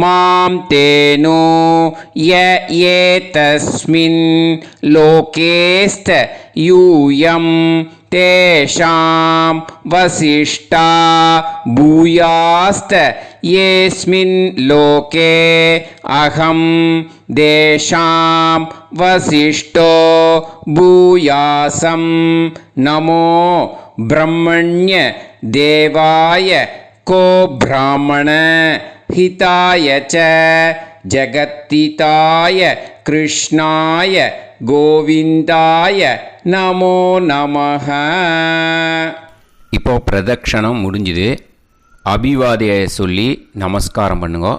S3: மாம் தேனோ ஏதஸ்மின் லோகேஸ்த யூயம் தேஷாம் வசிஷ்டா பூயாஸ்த ஏஸ்மின் லோகே அகம் தேஷாம் வசிஷ்டோ பூயாசம். நமோ பிரம்மண்ய தேவாய கோ பிராமண ஹிதாய ச ஜகத்திதாய கிருஷ்ணாய கோவிந்தாய நமோ நமஹ.
S2: இப்போ பிரதட்சணம் முடிஞ்சுது. அபிவாதியை சொல்லி நமஸ்காரம் பண்ணுங்க.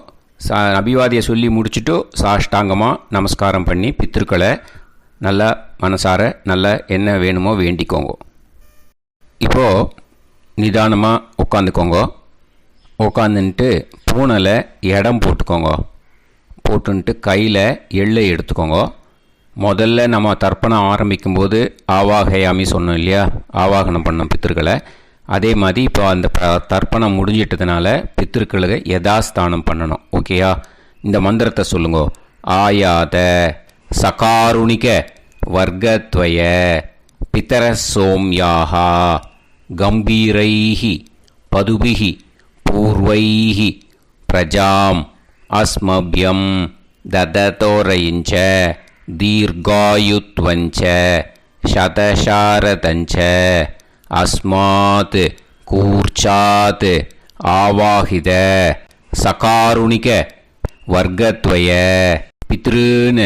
S2: அபிவாதியை சொல்லி முடிச்சுட்டு சாஷ்டாங்கமாக நமஸ்காரம் பண்ணி பித்திருக்களை நல்லா மனசார நல்லா என்ன வேணுமோ வேண்டிக்கோங்க. இப்போது நிதானமாக உட்காந்துக்கோங்க. உட்காந்துன்ட்டு பூனலை இடம் போட்டுக்கோங்க. போட்டுன்ட்டு கையில் எள்ளை எடுத்துக்கோங்க. முதல்ல நம்ம தர்ப்பணம் ஆரம்பிக்கும்போது ஆவாகயாமி சொன்னோம் இல்லையா, ஆவாகனம் பண்ணோம் பித்திருக்களை. அதே மாதிரி இப்போ அந்த தர்ப்பணம் முடிஞ்சிட்டதுனால பித்திருக்களுக்கு யதாஸ்தானம் பண்ணணும். ஓகேயா? இந்த மந்திரத்தை சொல்லுங்க. ஆயாத சகாருணிக வர்க்கத்வய பிதர சோம்யாஹா கம்பீரைஹி பதுபிஹி பூர்வைஹி பிரஜாம் அஸ்மபியம் தததோரயிஞ்ச தீர்காயுத்வஞ்ச சதசாரதஞ்ச அஸ்மாத் கூர்ச்சாத் ஆவாஹித சகாருணிக வர்க்கத்வய பித்ருன்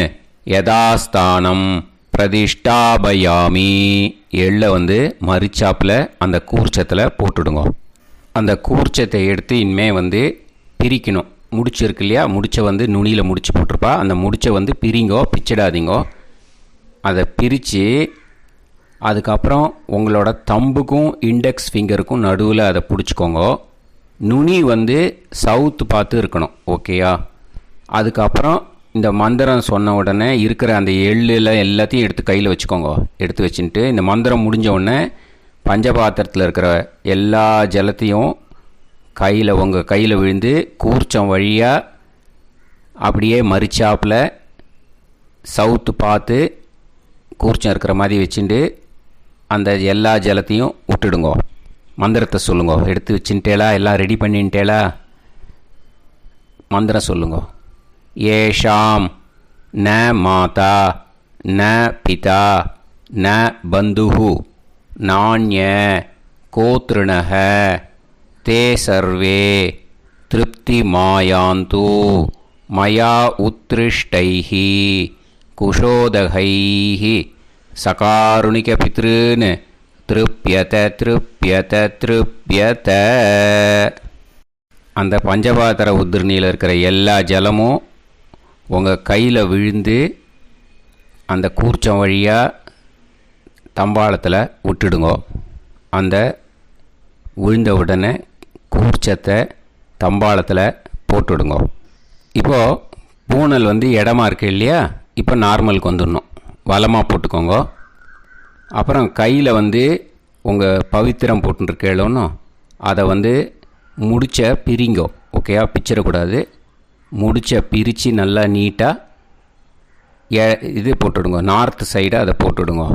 S2: யதாஸ்தானம் பிரதிஷ்டாபயாமி. எள்ளை மரிச்சாப்பில் அந்த கூர்ச்சத்தில் போட்டுடுங்க. அந்த கூர்ச்சத்தை எடுத்து இனிமேல் பிரிக்கணும். முடிச்சு இருக்கு இல்லையா, முடிச்சை நுனியில் முடிச்சு போட்டிருப்பா. அந்த முடிச்சை பிரிங்கோ, பிச்சிடாதீங்கோ. அதை பிரித்து அதுக்கப்புறம் உங்களோட தம்புக்கும் இண்டெக்ஸ் ஃபிங்கருக்கும் நடுவில் அதை பிடிச்சிக்கோங்க. நுனி வந்து சவுத்து பார்த்து இருக்கணும். ஓகேயா? அதுக்கப்புறம் இந்த மந்திரம் சொன்ன உடனே இருக்கிற அந்த எள்ளில் எல்லாத்தையும் எடுத்து கையில் வச்சுக்கோங்க. எடுத்து வச்சுட்டு இந்த மந்திரம் முடிஞ்ச உடனே பஞ்சபாத்திரத்தில் இருக்கிற எல்லா ஜலத்தையும் உங்கள் கையில் விழுந்து கூர்ச்சம் வழியாக அப்படியே மறிச்சாப்பில் சவுத்து பார்த்து கூர்ச்சம் இருக்கிற மாதிரி வச்சுட்டு அந்த எல்லா ஜலத்தையும் விட்டுடுங்கோ. மந்திரத்தை சொல்லுங்க. எடுத்து வச்சுட்டேலா? எல்லாம் ரெடி பண்ணிட்டேலா? மந்திரம் சொல்லுங்க. ஏஷாம் ந மாதா ந பிதா ந பந்துஹு நாண்ய கோத்ருணஹ தே சர்வே திருப்தி மாயாந்து மயா உத்ருஷ்டைஹி குஷோதகைஹி சகாருணிக பித்ருன் திருப்யத திருப்யத திருப்யத. அந்த பஞ்சபாத்திர உதிரணியில் இருக்கிற எல்லா ஜலமும் உங்கள் கையில் விழுந்து அந்த கூர்ச்சம் வழியாக தம்பாளத்தில் விட்டுடுங்கோ. அந்த விழுந்த உடனே கூர்ச்சத்தை தம்பாளத்தில் போட்டுடுங்கோ. இப்போது பூனல் வந்து இடமா இருக்கு இல்லையா? இப்போ நார்மலுக்கு வந்துடணும். வலமாக போட்டுக்கோங்க. அப்புறம் கையில் வந்து உங்கள் பவித்திரம் போட்டுருக்கேளோன்னு அதை வந்து முடிச்ச பிரிங்கோ. ஓகேயா? பிச்சிடக்கூடாது. முடிச்ச பிரித்து நல்லா நீட்டாக இது போட்டுடுங்க. நார்த் சைடை அதை போட்டுடுங்க.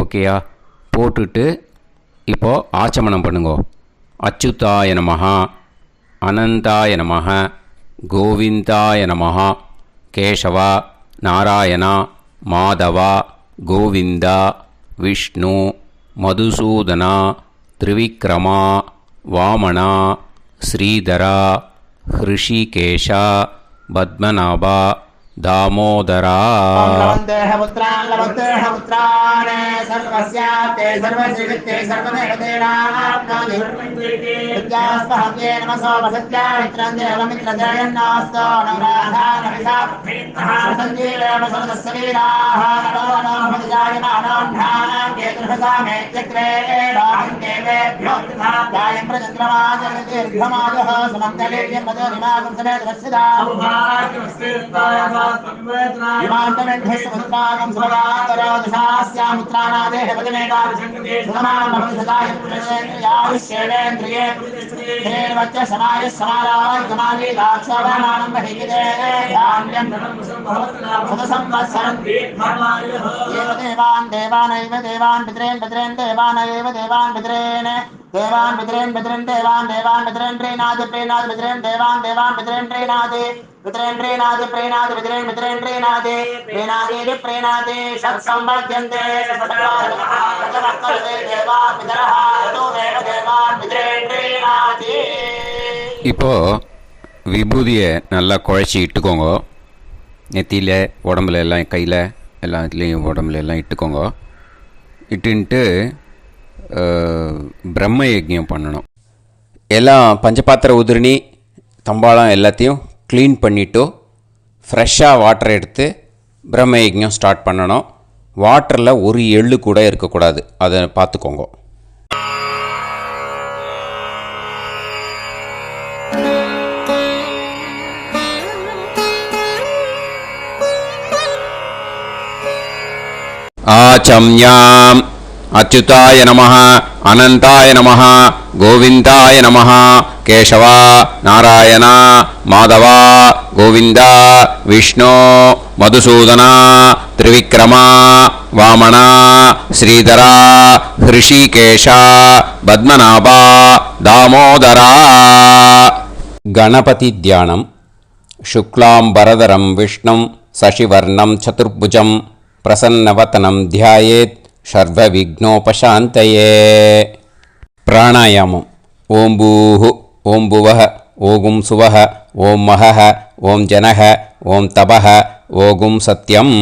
S2: ஓகேயா? போட்டுட்டு இப்போது ஆச்சமனம் பண்ணுங்க. அச்சுதாய நமஹ அனந்தாய நமஹ கோவிந்தாய நமஹ கேசவா நாராயணா மாதவா கோவிந்தா விஷ்ணு மதுசூதனா திரிவிக்ரமா வாமனா ஸ்ரீதரா ஹிருஷிகேஷா பத்மநாபா தாமோதரா.
S4: देवान बिद्रेन बिद्रेन देवान देवान बिद्रेन प्रेनाद प्रेनाद बिद्रेन देवान देवान बिद्रेन प्रेनादे बिद्रेन प्रेनाद प्रेनाद बिद्रेन बिद्रेन प्रेनादे प्रेनादे प्रेनादे षट् संबध्यन्ते सतवर्तते देवान बिद्रः तो देवान बिद्रेन प्रेनादे.
S2: இப்போ விபூதியை நல்லா குழச்சி இட்டுக்கோங்க. நெத்தியில் உடம்புல எல்லாம் கையில் எல்லாத்துலேயும் உடம்புல எல்லாம் இட்டுக்கோங்க. இட்டுன்ட்டு பிரம்ம யஜ்ஞம் பண்ணணும்.
S1: எல்லாம் பஞ்சபாத்திர உதிரணி தம்பாளம் எல்லாத்தையும் க்ளீன் பண்ணிவிட்டு ஃப்ரெஷ்ஷாக வாட்டர் எடுத்து பிரம்ம யஜ்ஞம் ஸ்டார்ட் பண்ணணும். வாட்டரில் ஒரு எள்ளு கூட இருக்கக்கூடாது. அதை பார்த்துக்கோங்க.
S2: ஆச்சம்யாம் அச்சுதாய நமஹ அனந்தாய நமஹ கோவிந்தாய நமஹ கேசவா நாராயணா மாதவா கோவிந்தா விஷ்ணு மதுசூதனா திரிவிக்ரமா வாமனா ஸ்ரீதரா ஹிருஷிகேஷா பத்மநாபா தாமோதரா.
S1: கணபதி தியானம். சுக்லாம்பரதரம் விஷ்ணும் சசிவர்ணம் சதுர்புஜம் பிரசன்னவதனம் தியாயேத் சர்வவிக்னோபசாந்தயே. பிராணாயாமம். ஓம் பூஹு ஓம் புவஹ ஓகும் சுவஹ ஓம் மஹஹ ஓம் ஜனஹ ஓம் தபஹ ஓகும் சத்யம்.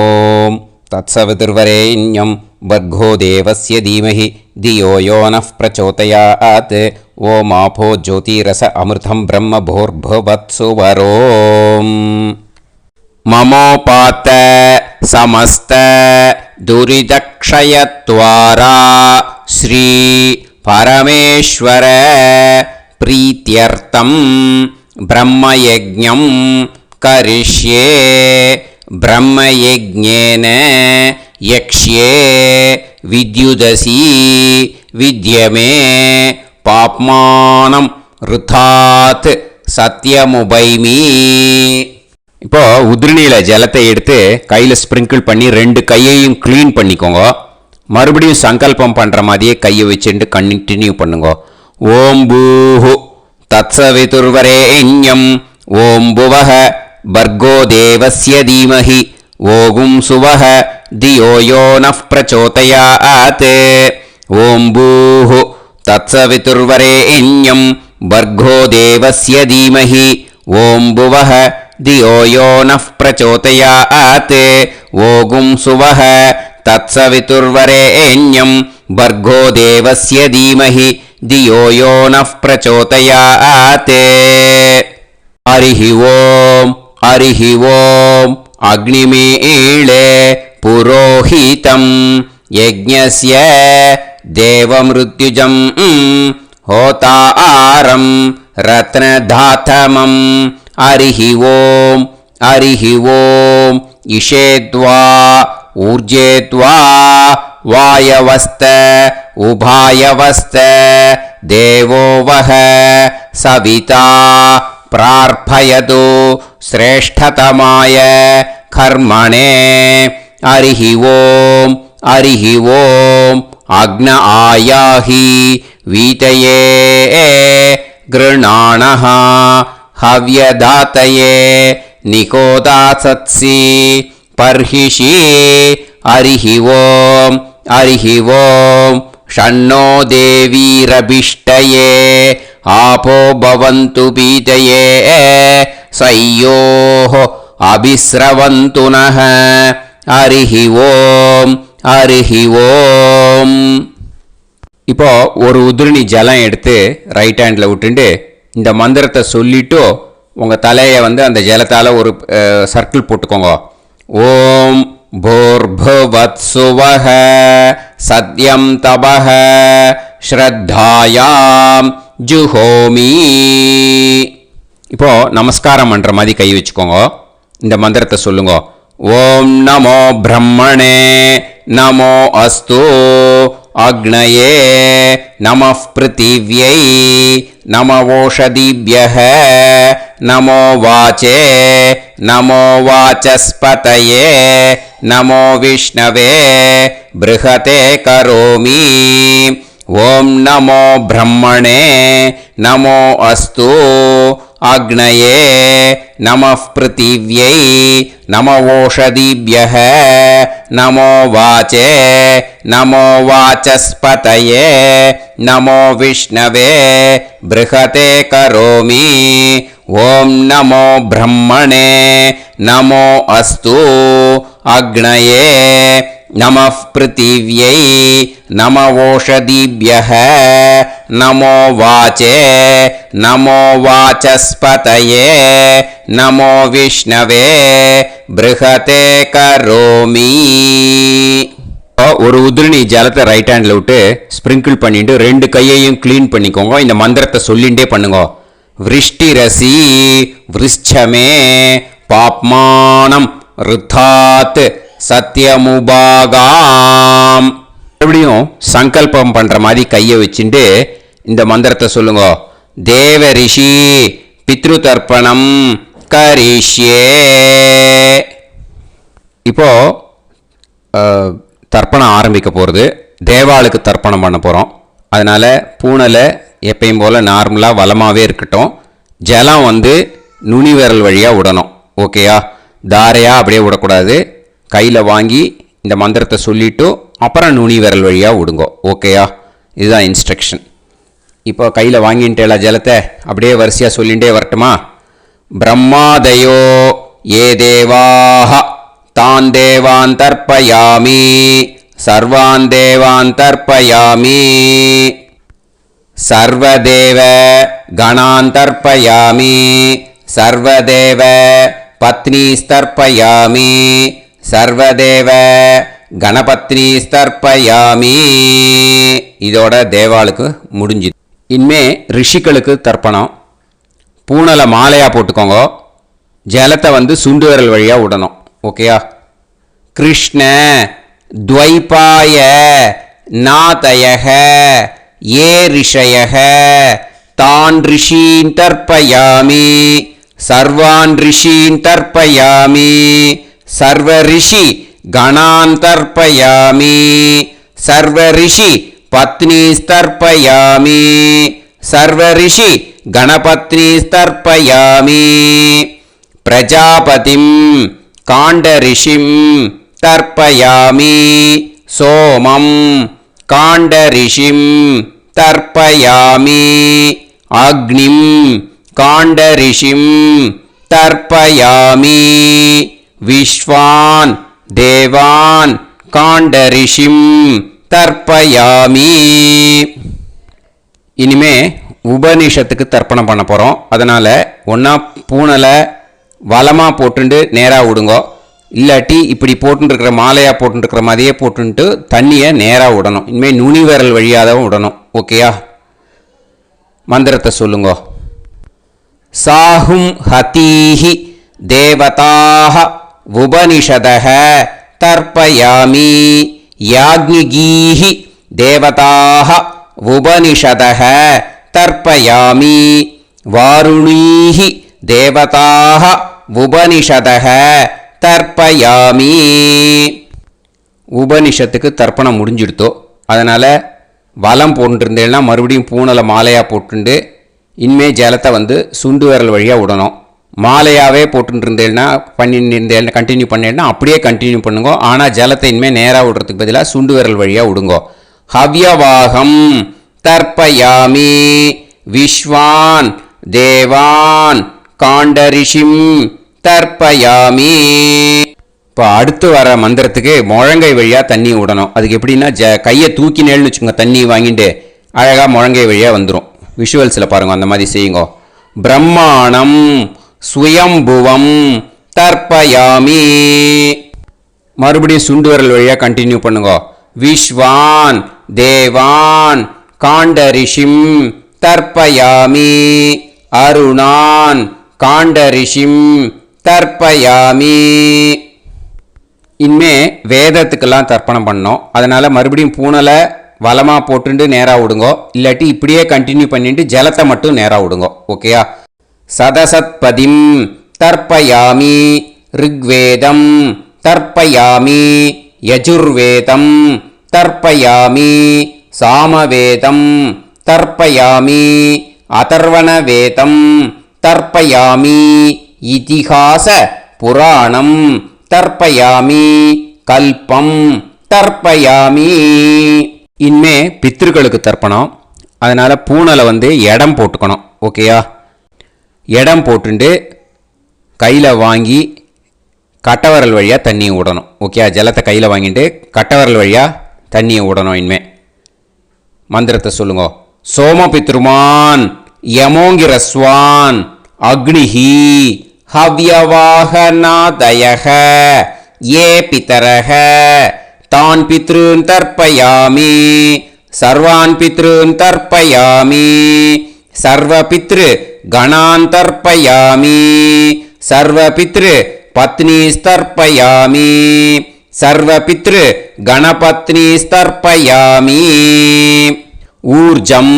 S1: ஓம் தத்சவிதுர்வரேண்யம் வர்கோ தேவஸ்ய தீமஹி தியோ யோ நः பிரச்சோதயாத். ஓம் ஆபோ ஜோதிரஸ அமிர்தம் பிரம்ம போர்புவத்சு வரோம்.
S2: மமோபாத்த சமஸ்த துரிதக்ஷயத்வாரா ஸ்ரீ பரமேஸ்வர प्रीत्यर्थं ब्रह्मयज्ञं करिष्ये ब्रह्मयज्ञेन यक्ष्ये विद्युदसी विद्यमे पाप्मानं ऋथात् சத்தியமுபைமி. இப்போ உதிரணியில் ஜலத்தை எடுத்து கையில் ஸ்ப்ரிங்கிள் பண்ணி 2 கையையும் க்ளீன் பண்ணிக்கோங்க. மறுபடியும் சங்கல்பம் பண்ணுற மாதிரியே கையை வச்சுட்டு கண்டினியூ பண்ணுங்க. ஓம் பூஹு தத்சவிதுர்வரேண்யம் ஓம் புவஹ பர்கோ தேவஸ்ய தீமஹி ஓகும் சுவஹ தியோ யோ நஃப் பிரச்சோதயாத். ஓம் பூஹு தத்சவிதுர்வரேண்யம் भर्गो देवस्य धीमहि ओं भुवः धियो यो नः प्रचोदयात्. ओगुं सुवः तत्सवितुर्वरेण्यं भर्गो देवस्य धीमहि धियो यो नः प्रचोदयात्. हरिः ओम् अग्निमीळे पुरोहितं यज्ञस्य देवमृत्युजं होतारं रत्नधातमं. हरिः ओम् इषेद्वा ऊर्जेद्वा वायवस्त उभायवस्त देवो वः सविता प्रार्थयतु श्रेष्ठतमाय कर्मणे. हरिः ओम् अग्न आयाहि वीतये गृणाणः हव्यदातये निकोदासत्सि पर्हिषि. हरिः ओम् षण्णो देवीरभिष्टये आपो भवन्तु पीतये सयोः अभिस्रवन्तु नः. हरिः ओम्. இப்போ ஒரு உதிரணி ஜலம் எடுத்து ரைட் ஹேண்டில் விட்டுண்டு இந்த மந்திரத்தை சொல்லிட்டு உங்கள் தலையை அந்த ஜலத்தால் ஒரு சர்க்கிள் போட்டுக்கோங்க. ஓம் भूर्भुवत्सुवः सत्यं तपः ஸ்ரத்தாயாம் ஜுஹோமி. இப்போ நமஸ்காரம் பண்ணுற மாதிரி கை வச்சுக்கோங்க. இந்த மந்திரத்தை சொல்லுங்க. ஓம் நமோ பிரம்மணே நமோ அஸ்து அக்னயே நமः பிருத்திவ்யை நமவோஷதிभ्यः நமோ வாச்சே நமோ வாசஸ்பதயே நமோ விஷ்ணவே ப்ருஹதே கரோமி. ஓம் நமோ பிரம்மணே நமோ அஸ்து அக்னயே நமः பிருத்திவ்யை நமவோஷதிभ्यः நமோ வாச்சே நமோ வாசஸ்பதயே நமோ விஷ்ணவே ப்ருஹதே கரோமி. ஓம் நமோ பிரம்மணே நமோ அஸ்து அக்னயே நமः பிருத்திவ்யை நமவோஷதிभ्यः நமோ வாச்சே நமோ வாசஸ்பதயே நமோ விஷ்ணவே ப்ருஹதே கரோமி. ஒரு உதிரணி ஜலத்தை ரைட் ஹேண்டில் விட்டு ஸ்ப்ரிங்கிள் பண்ணிட்டு 2 கையையும் க்ளீன் பண்ணிக்கோங்க. இந்த மந்திரத்தை சொல்லிகிட்டே பண்ணுங்க. விருஷ்டிரசி விருஷ்சமே பாப்மானம் ருத்தாத் சத்யமுபாகாம். மறுபடியும் சங்கல்பம் பண்ணுற மாதிரி கையை வச்சுட்டு இந்த மந்திரத்தை சொல்லுங்க. தேவ ரிஷி பித்ரு தர்ப்பணம் கரிஷ்யே. இப்போ தர்ப்பணம் ஆரம்பிக்க போகிறது. தேவாளுக்கு தர்ப்பணம் பண்ண போகிறோம். அதனால் பூனலை எப்பயும் போல் நார்மலாக வளமாகவே இருக்கட்டும். ஜலம் நுனி விரல் வழியாக விடணும். ஓகேயா? தாரையாக அப்படியே விடக்கூடாது. கையில் வாங்கி இந்த மந்திரத்தை சொல்லிவிட்டு அப்புறம் நுனி விரல் வழியாக விடுங்கோ. ஓகேயா? இதுதான் இன்ஸ்ட்ரக்ஷன். இப்போ கையில் வாங்கிட்டேல ஜலத்தை அப்படியே வரிசையாக சொல்லிகிட்டே வரட்டுமா? பிரம்மாதயோ ஏ தேவாஹ தான் தேவான் தர்ப்பயாமி சர்வான் தேவான் தர்ப்பயாமி சர்வதேவ கணான் தர்ப்பயாமி சர்வதேவ பத்னீஸ்தர்ப்பயாமி சர்வதேவ கணபத்னீஸ்தர்ப்பயாமி. இதோட தேவாளுக்கு முடிஞ்சுது. இனிமே ரிஷிகளுக்கு தர்ப்பணம். பூனலை மாலையாக போட்டுக்கோங்க. ஜலத்தை வந்து சுண்டு விரல் வழியாக விடணும். ஓகேயா? கிருஷ்ண துவைபாய நாதயக ஏ ரிஷயக தான் ரிஷீன் தர்ப்பயாமி சர்வான் ரிஷீன் தர்ப்பயாமி சர்வ ரிஷி கணான் தர்ப்பயாமி சர்வ ரிஷி பத்னீஸ்தர்ப்பயாமி சர்வ ரிஷி கணபத்னீஸ்தர்ப்பயாமி பிரஜாபதிம் காண்டரிஷிம் தர்ப்பயாமி சோமம் காண்டரிஷிம் தர்ப்பயாமி அக்னிம் காண்டரிஷிம் தர்ப்பயாமி விஸ்வான் தேவான் காண்டரிஷிம் தர்ப்பயாமி. இனிமே உபனிஷத்துக்கு தர்ப்பணம் பண்ண போகிறோம். அதனால் ஒன்றா பூனலை வலமாக போட்டுண்டு நேராக விடுங்கோ. இல்லாட்டி இப்படி போட்டுருக்கிற மாலையாக போட்டுருக்கிற மாதிரியே போட்டுன்ட்டு தண்ணியை நேராக விடணும். இனிமேல் நுனி விரல் வழியாக தான் விடணும். ஓகேயா? மந்திரத்தை சொல்லுங்கோ. சாஹும் ஹதீஹி தேவதாக உபனிஷதக தர்ப்பயாமி யாக்ஞிகீஹி தேவதாக உபனிஷதக தர்ப்பயாமி வாருணீஹி தேவதாக உபனிஷதக தர்ப்பயாமி. உபனிஷத்துக்கு தர்ப்பணம் முடிஞ்சிடுத்தோ. அதனால் வலம் போட்டுருந்தேன்னா மறுபடியும் பூனலை மாலையாக போட்டுண்டு இனிமே ஜலத்தை வந்து சுண்டு விரல் வழியாக விடணும். மாலையாகவே போட்டுருந்தேன்னா பண்ணிருந்தேன் கண்டினியூ பண்ணேன்னா அப்படியே கண்டினியூ பண்ணுங்க. ஆனால் ஜலத்தை இனிமேல் நேராக விடுறதுக்கு பதிலாக சுண்டு விரல் வழியாக விடுங்கோ. ஹவ்யவாகம் தர்ப்பயாமி விஸ்வான் தேவான் காண்டரிஷிம் தர்ப்பயாமி. இப்போ அடுத்து வர மந்திரத்துக்கு முழங்கை வழியாக தண்ணி விடணும். அதுக்கு எப்படின்னா கையை தூக்கினேன்னு வச்சுக்கோங்க, தண்ணி வாங்கிட்டு அழகாக முழங்கை வழியாக வந்துடும். விஷுவல்ஸில் பாருங்க, அந்த மாதிரி செய்யுங்க. பிரம்மாணம் சுயம்புவம் தர்ப்பயாமி. மறுபடியும் சுண்டு விரல் வழியாக கண்டினியூ பண்ணுங்க. விஸ்வான் தேவான் காண்டரிஷிம் தர்ப்பயாமி அருணான் காண்டரிஷிம் தர்ப்பயாமி. இனிமே வேதத்துக்கெல்லாம் தர்ப்பணம் பண்ணோம். அதனால் மறுபடியும் பூனலை வலமாக போட்டுண்டு நேராக விடுங்கோ. இல்லாட்டி இப்படியே கண்டினியூ பண்ணிட்டு ஜலத்தை மட்டும் நேராக விடுங்கோ. ஓகேயா? சதசத்பதிம் தர்ப்பயாமி ரிக்வேதம் தர்ப்பயாமி யஜுர்வேதம் தர்ப்பயாமி சாமவேதம் தர்ப்பயாமி அதர்வணவேதம் தர்ப்பயாமி இதிகாச புராணம் தர்ப்பயாமி கல்பம் தர்ப்பயாமி. இனிமே பித்ருக்களுக்கு தர்ப்பணம். அதனால் பூனலை வந்து இடம் போட்டுக்கணும். ஓகேயா? இடம் போட்டுண்டு கையில் வாங்கி கட்டவரல் வழியாக தண்ணியை விடணும். ஓகே? ஜலத்தை கையில் வாங்கிட்டு கட்டவரல் வழியாக தண்ணியை விடணும். இனிமே மந்திரத்தை சொல்லுங்க. சோமபித்ருமான் யமோங்கிரஸ்வான் அக்னிஹி ஹவ்யவாகநாதயக ஏ பிதரக தான் பித்ருன் தர்ப்பயாமி சர்வான் பித்ருன் தர்ப்பயாமி சர்வ பித்ரு கணான் தர்ப்பயாமி சர்வ பித்ரு பத்னீஸ்தர்ப்பயாமி சர்வ பித்ரு கணபத்னீஸ்தர்ப்பயாமி. ஊர்ஜம்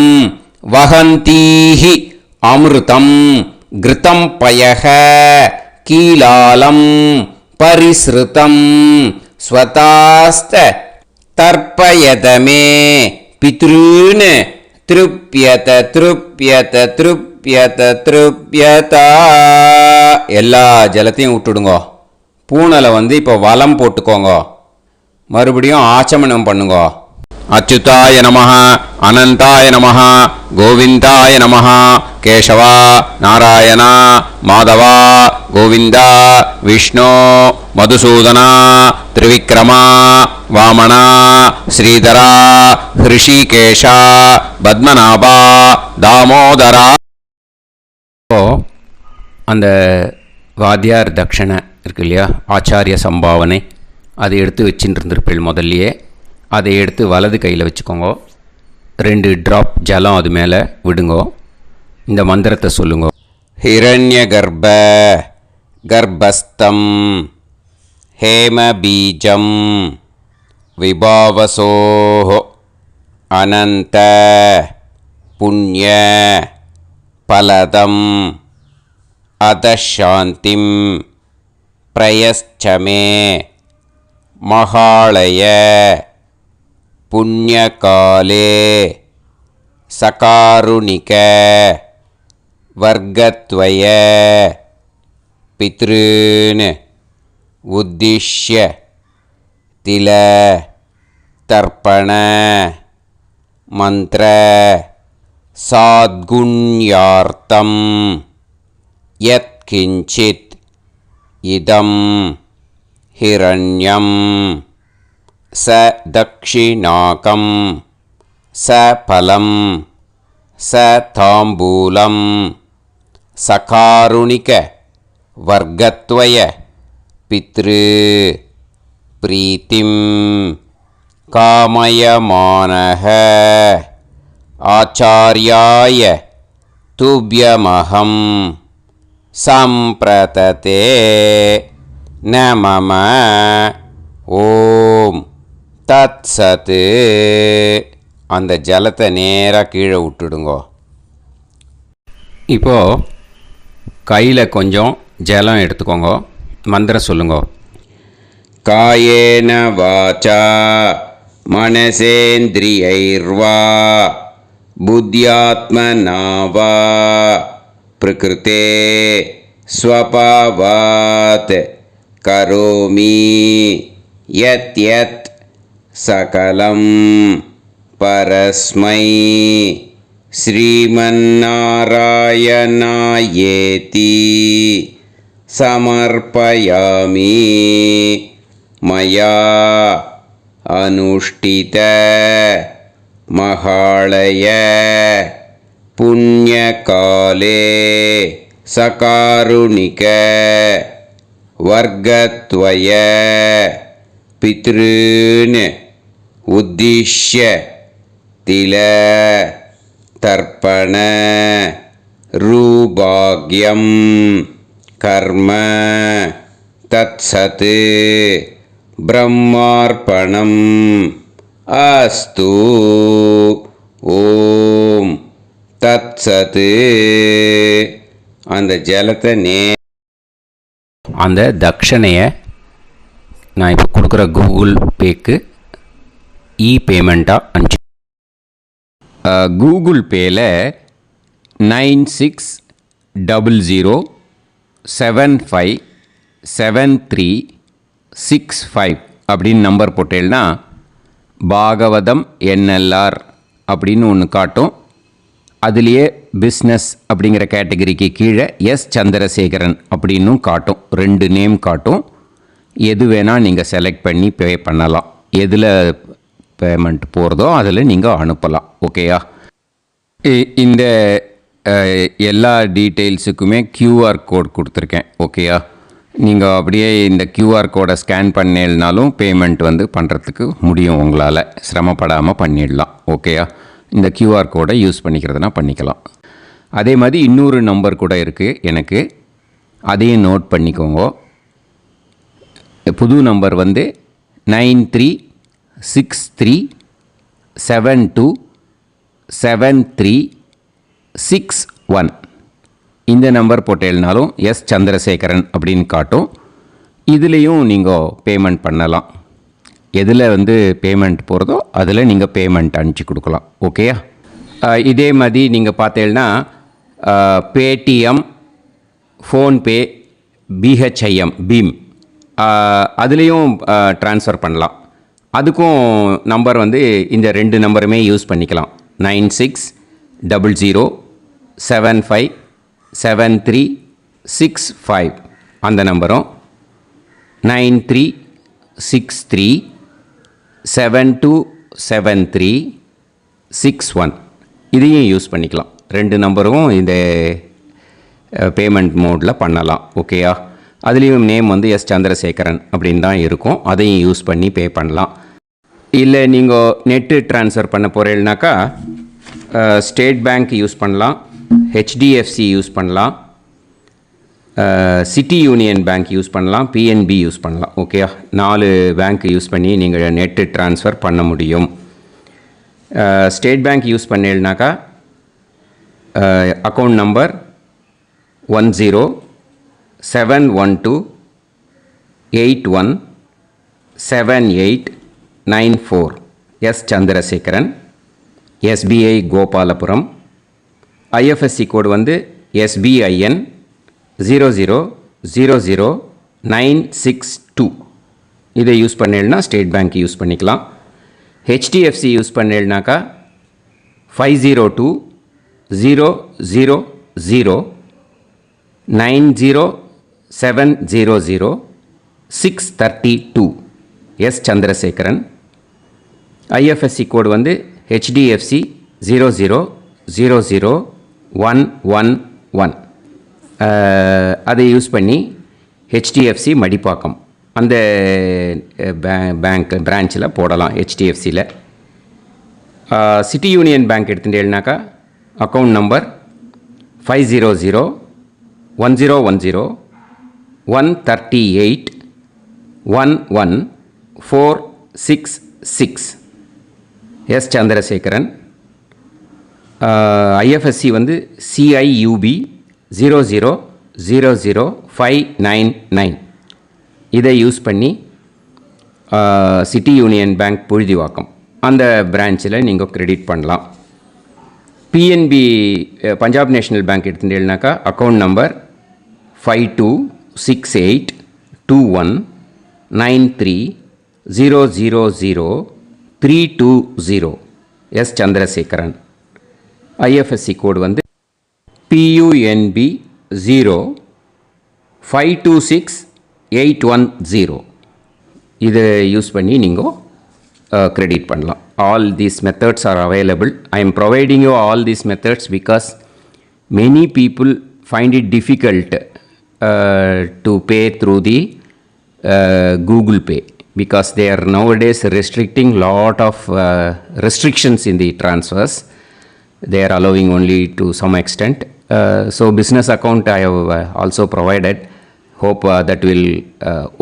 S2: வஹந்தீஹி அமிர்தம் கிருதம் பயக கீலாலம் பரிஸ்ருதம் ஸ்வதாஸ்த தர்ப்பயதமே பித்ருன் திருப்யத திருப்யத திருப்யத திருப்யதா. எல்லா ஜலத்தையும் விட்டுடுங்க. பூனலை வந்து இப்போ வலம் போட்டுக்கோங்க. மறுபடியும் ஆச்சமனம் பண்ணுங்க. அச்சுதாய நமஹ அனந்தாய நமஹ கோவிந்தாய நமஹ கேசவா நாராயணா மாதவா கோவிந்தா விஷ்ணு மதுசூதனா திரிவிக்ரமா வாமனா ஸ்ரீதரா ஹிருஷிகேஷா பத்மநாபா தாமோதரா. அந்த வாத்தியார் தட்சணை இருக்கு இல்லையா, ஆச்சாரிய சம்பாவனை, அதை எடுத்து வச்சுட்டு இருந்திருப்பேள் முதல்லையே. அதை எடுத்து வலது கையில் வச்சுக்கோங்க. 2 ட்ராப் ஜலம் அது மேலே விடுங்கோ. இந்த மந்திரத்தை சொல்லுங்க.
S1: हिरण्यगर्भ गर्भस्थं हेमबीजं विभावसोः अनन्त पुण्य फलदम् अधशान्तिं प्रयश्च मे महालय पुण्यकाले सकारुणिक वर्गत्वय पितॄन् उद्दिश्य तिल तर्पण मंत्र साद्गुण्यार्थं यत्किंचित् इदं हिरण्यं स दक्षिणाकं स फलं स ताम्बूलं सकारुणिक वर्गत्वय पितृ प्रीतिं कामयमानः आचार्याय तुभ्यमहं सम्प्रतते न मम ஓம் தத் சத்து. அந்த ஜலத்தை நேராக கீழே விட்டுடுங்கோ.
S2: இப்போது கையில் கொஞ்சம் ஜலம் எடுத்துக்கோங்க. மந்திரம் சொல்லுங்க.
S1: காயேன வாசா மனசேந்திரியைர்வா புத்யாத்மனா வா பிரகிருதே ஸ்வபாவாத் கரோமி யத் யத் சகலம் பரஸ்மை ஸ்ரீமன்னாராயணாயேதி சமர்ப்பயாமி மயா அனுஷ்டித மகாளய புண்ணியகாலே சகாருணிக वर्गत्वय पितॄन् उद्दिश्य तिल तर्पण रूभाग्यं कर्म तत्सत् ब्रह्मार्पणम् अस्तु. ஓம் தத்சத். அந்த ஜலத்தை
S2: அந்த தட்சணையை நான் இப்போ கொடுக்குற கூகுள் பேக்கு பேமெண்ட்டாக அனுப்பிச்சு.
S1: கூகுள் பேயில் 9600757365 அப்படின்னு நம்பர் போட்டேன்னா பாகவதம் NLR அப்படின்னு ஒன்று காட்டும். அதுலேயே பிஸ்னஸ் அப்படிங்கிற கேட்டகரிக்கு கீழே எஸ் சந்திரசேகரன் அப்படின்னும் காட்டும். 2 நேம் காட்டும். எது வேணால் நீங்கள் செலக்ட் பண்ணி பே பண்ணலாம். எதில் பேமெண்ட் போகிறதோ அதில் நீங்கள் அனுப்பலாம். ஓகேயா? இந்த எல்லா டீட்டெயில்ஸுக்குமே QR கோட் கொடுத்துருக்கேன். ஓகேயா? நீங்கள் அப்படியே இந்த QR கோடை ஸ்கேன் பண்ணேல்னாலும் பேமெண்ட் பண்ணுறதுக்கு முடியும். உங்களால் சிரமப்படாமல் பண்ணிடலாம். ஓகேயா? இந்த QR கோடை யூஸ் பண்ணிக்கிறதுனா பண்ணிக்கலாம். அதே மாதிரி இன்னொரு நம்பர் கூட இருக்குது எனக்கு. அதையும் நோட் பண்ணிக்கோங்க. புது நம்பர் 9363727361. இந்த நம்பர் போட்டேல்னாலும் எஸ் சந்திரசேகரன் அப்படின்னு காட்டும். இதுலேயும் நீங்கள் பேமெண்ட் பண்ணலாம். எதில் பேமெண்ட் போகிறதோ அதில் நீங்கள் பேமெண்ட் அனுப்பிச்சி கொடுக்கலாம். ஓகேயா? இதே மாதிரி நீங்கள் பார்த்தேன்னா பேடிஎம், ஃபோன்பே, பிஹெச்ஐஎம், பீம் அதுலேயும் ட்ரான்ஸ்ஃபர் பண்ணலாம். அதுக்கும் நம்பர் இந்த 2 நம்பருமே யூஸ் பண்ணிக்கலாம். 9600757365 அந்த நம்பரும் 9363727361 இதையும் யூஸ் பண்ணிக்கலாம். 2 நம்பரும் இந்த பேமெண்ட் மோடில் பண்ணலாம். ஓகேயா? அதுலேயும் நேம் எஸ் சந்திரசேகரன் அப்படின்னு தான் இருக்கும். அதையும் யூஸ் பண்ணி பே பண்ணலாம்.
S2: இல்லை நீங்கள் நெட்டு ட்ரான்ஸ்ஃபர் பண்ண போகிறீங்கனாக்கா ஸ்டேட் பேங்க் யூஸ் பண்ணலாம், ஹெச்டிஎஃப்சி யூஸ் பண்ணலாம், சிட்டி யூனியன் பேங்க் யூஸ் பண்ணலாம், பிஎன்பி யூஸ் பண்ணலாம். ஓகேயா, 4 பேங்க் யூஸ் பண்ணி நீங்கள் நெட்டு ட்ரான்ஸ்ஃபர் பண்ண முடியும். ஸ்டேட் பேங்க் யூஸ் பண்ணீங்கனாக்கா account number 1071281789 S Chandrasekaran, SBI Gopalapuram. IFSC code வந்து SBIN 0000962. இதை யூஸ் பண்ணீங்கன்னா ஸ்டேட் பேங்க் யூஸ் பண்ணிக்கலாம். ஹெச்டிஎஃப்சி யூஸ் பண்ணீங்கனாக்கா 5020090700 எஸ் சந்திரசேகரன். ஐஎஃப்எஸ்சி கோடு வந்து HDFC 0000111. அதை யூஸ் பண்ணி HDFC மடிப்பாக்கம் அந்த பேங்க் பிரான்ச்சில் போடலாம். HDFCயில் சிட்டி யூனியன் பேங்க் எடுத்துட்டேன்னாக்கா account number 5001010381146 S Chandrasekaran. IFSC வந்து CIUB 0000599. இதை யூஸ் பண்ணி சிட்டி யூனியன் பேங்க் புழுதிவாக்கம் அந்த பிரான்ச்சில் நீங்கள் கிரெடிட் பண்ணலாம். PNB பஞ்சாப் நேஷ்னல் பேங்க் எடுத்துட்டேன்னாக்கா account number 52682193000320 S Chandrasekaran. IFSC code வந்து PUNB 0526810. இதை யூஸ் பண்ணி நீங்கள் கிரெடிட் பண்ணலாம். All these methods are available. I am providing you all these methods because many people find it difficult to pay through the Google Pay because they are nowadays restricting lot of restrictions in the transfers. They are allowing only to some extent. So business account I have also provided. Hope that will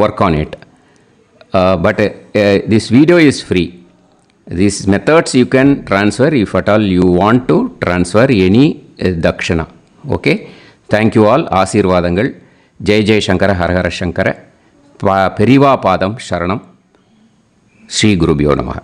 S2: work on it. But this video is free. These methods you can transfer if at all you want to transfer any dakshana. Okay. Thank you all. ஆசீர்வாதங்கள். ஜெய் ஜெய் சங்கர ஹரஹர சங்கர. பெரிவா பாதம் சரணம். ஸ்ரீ குருபியோ நமஹ.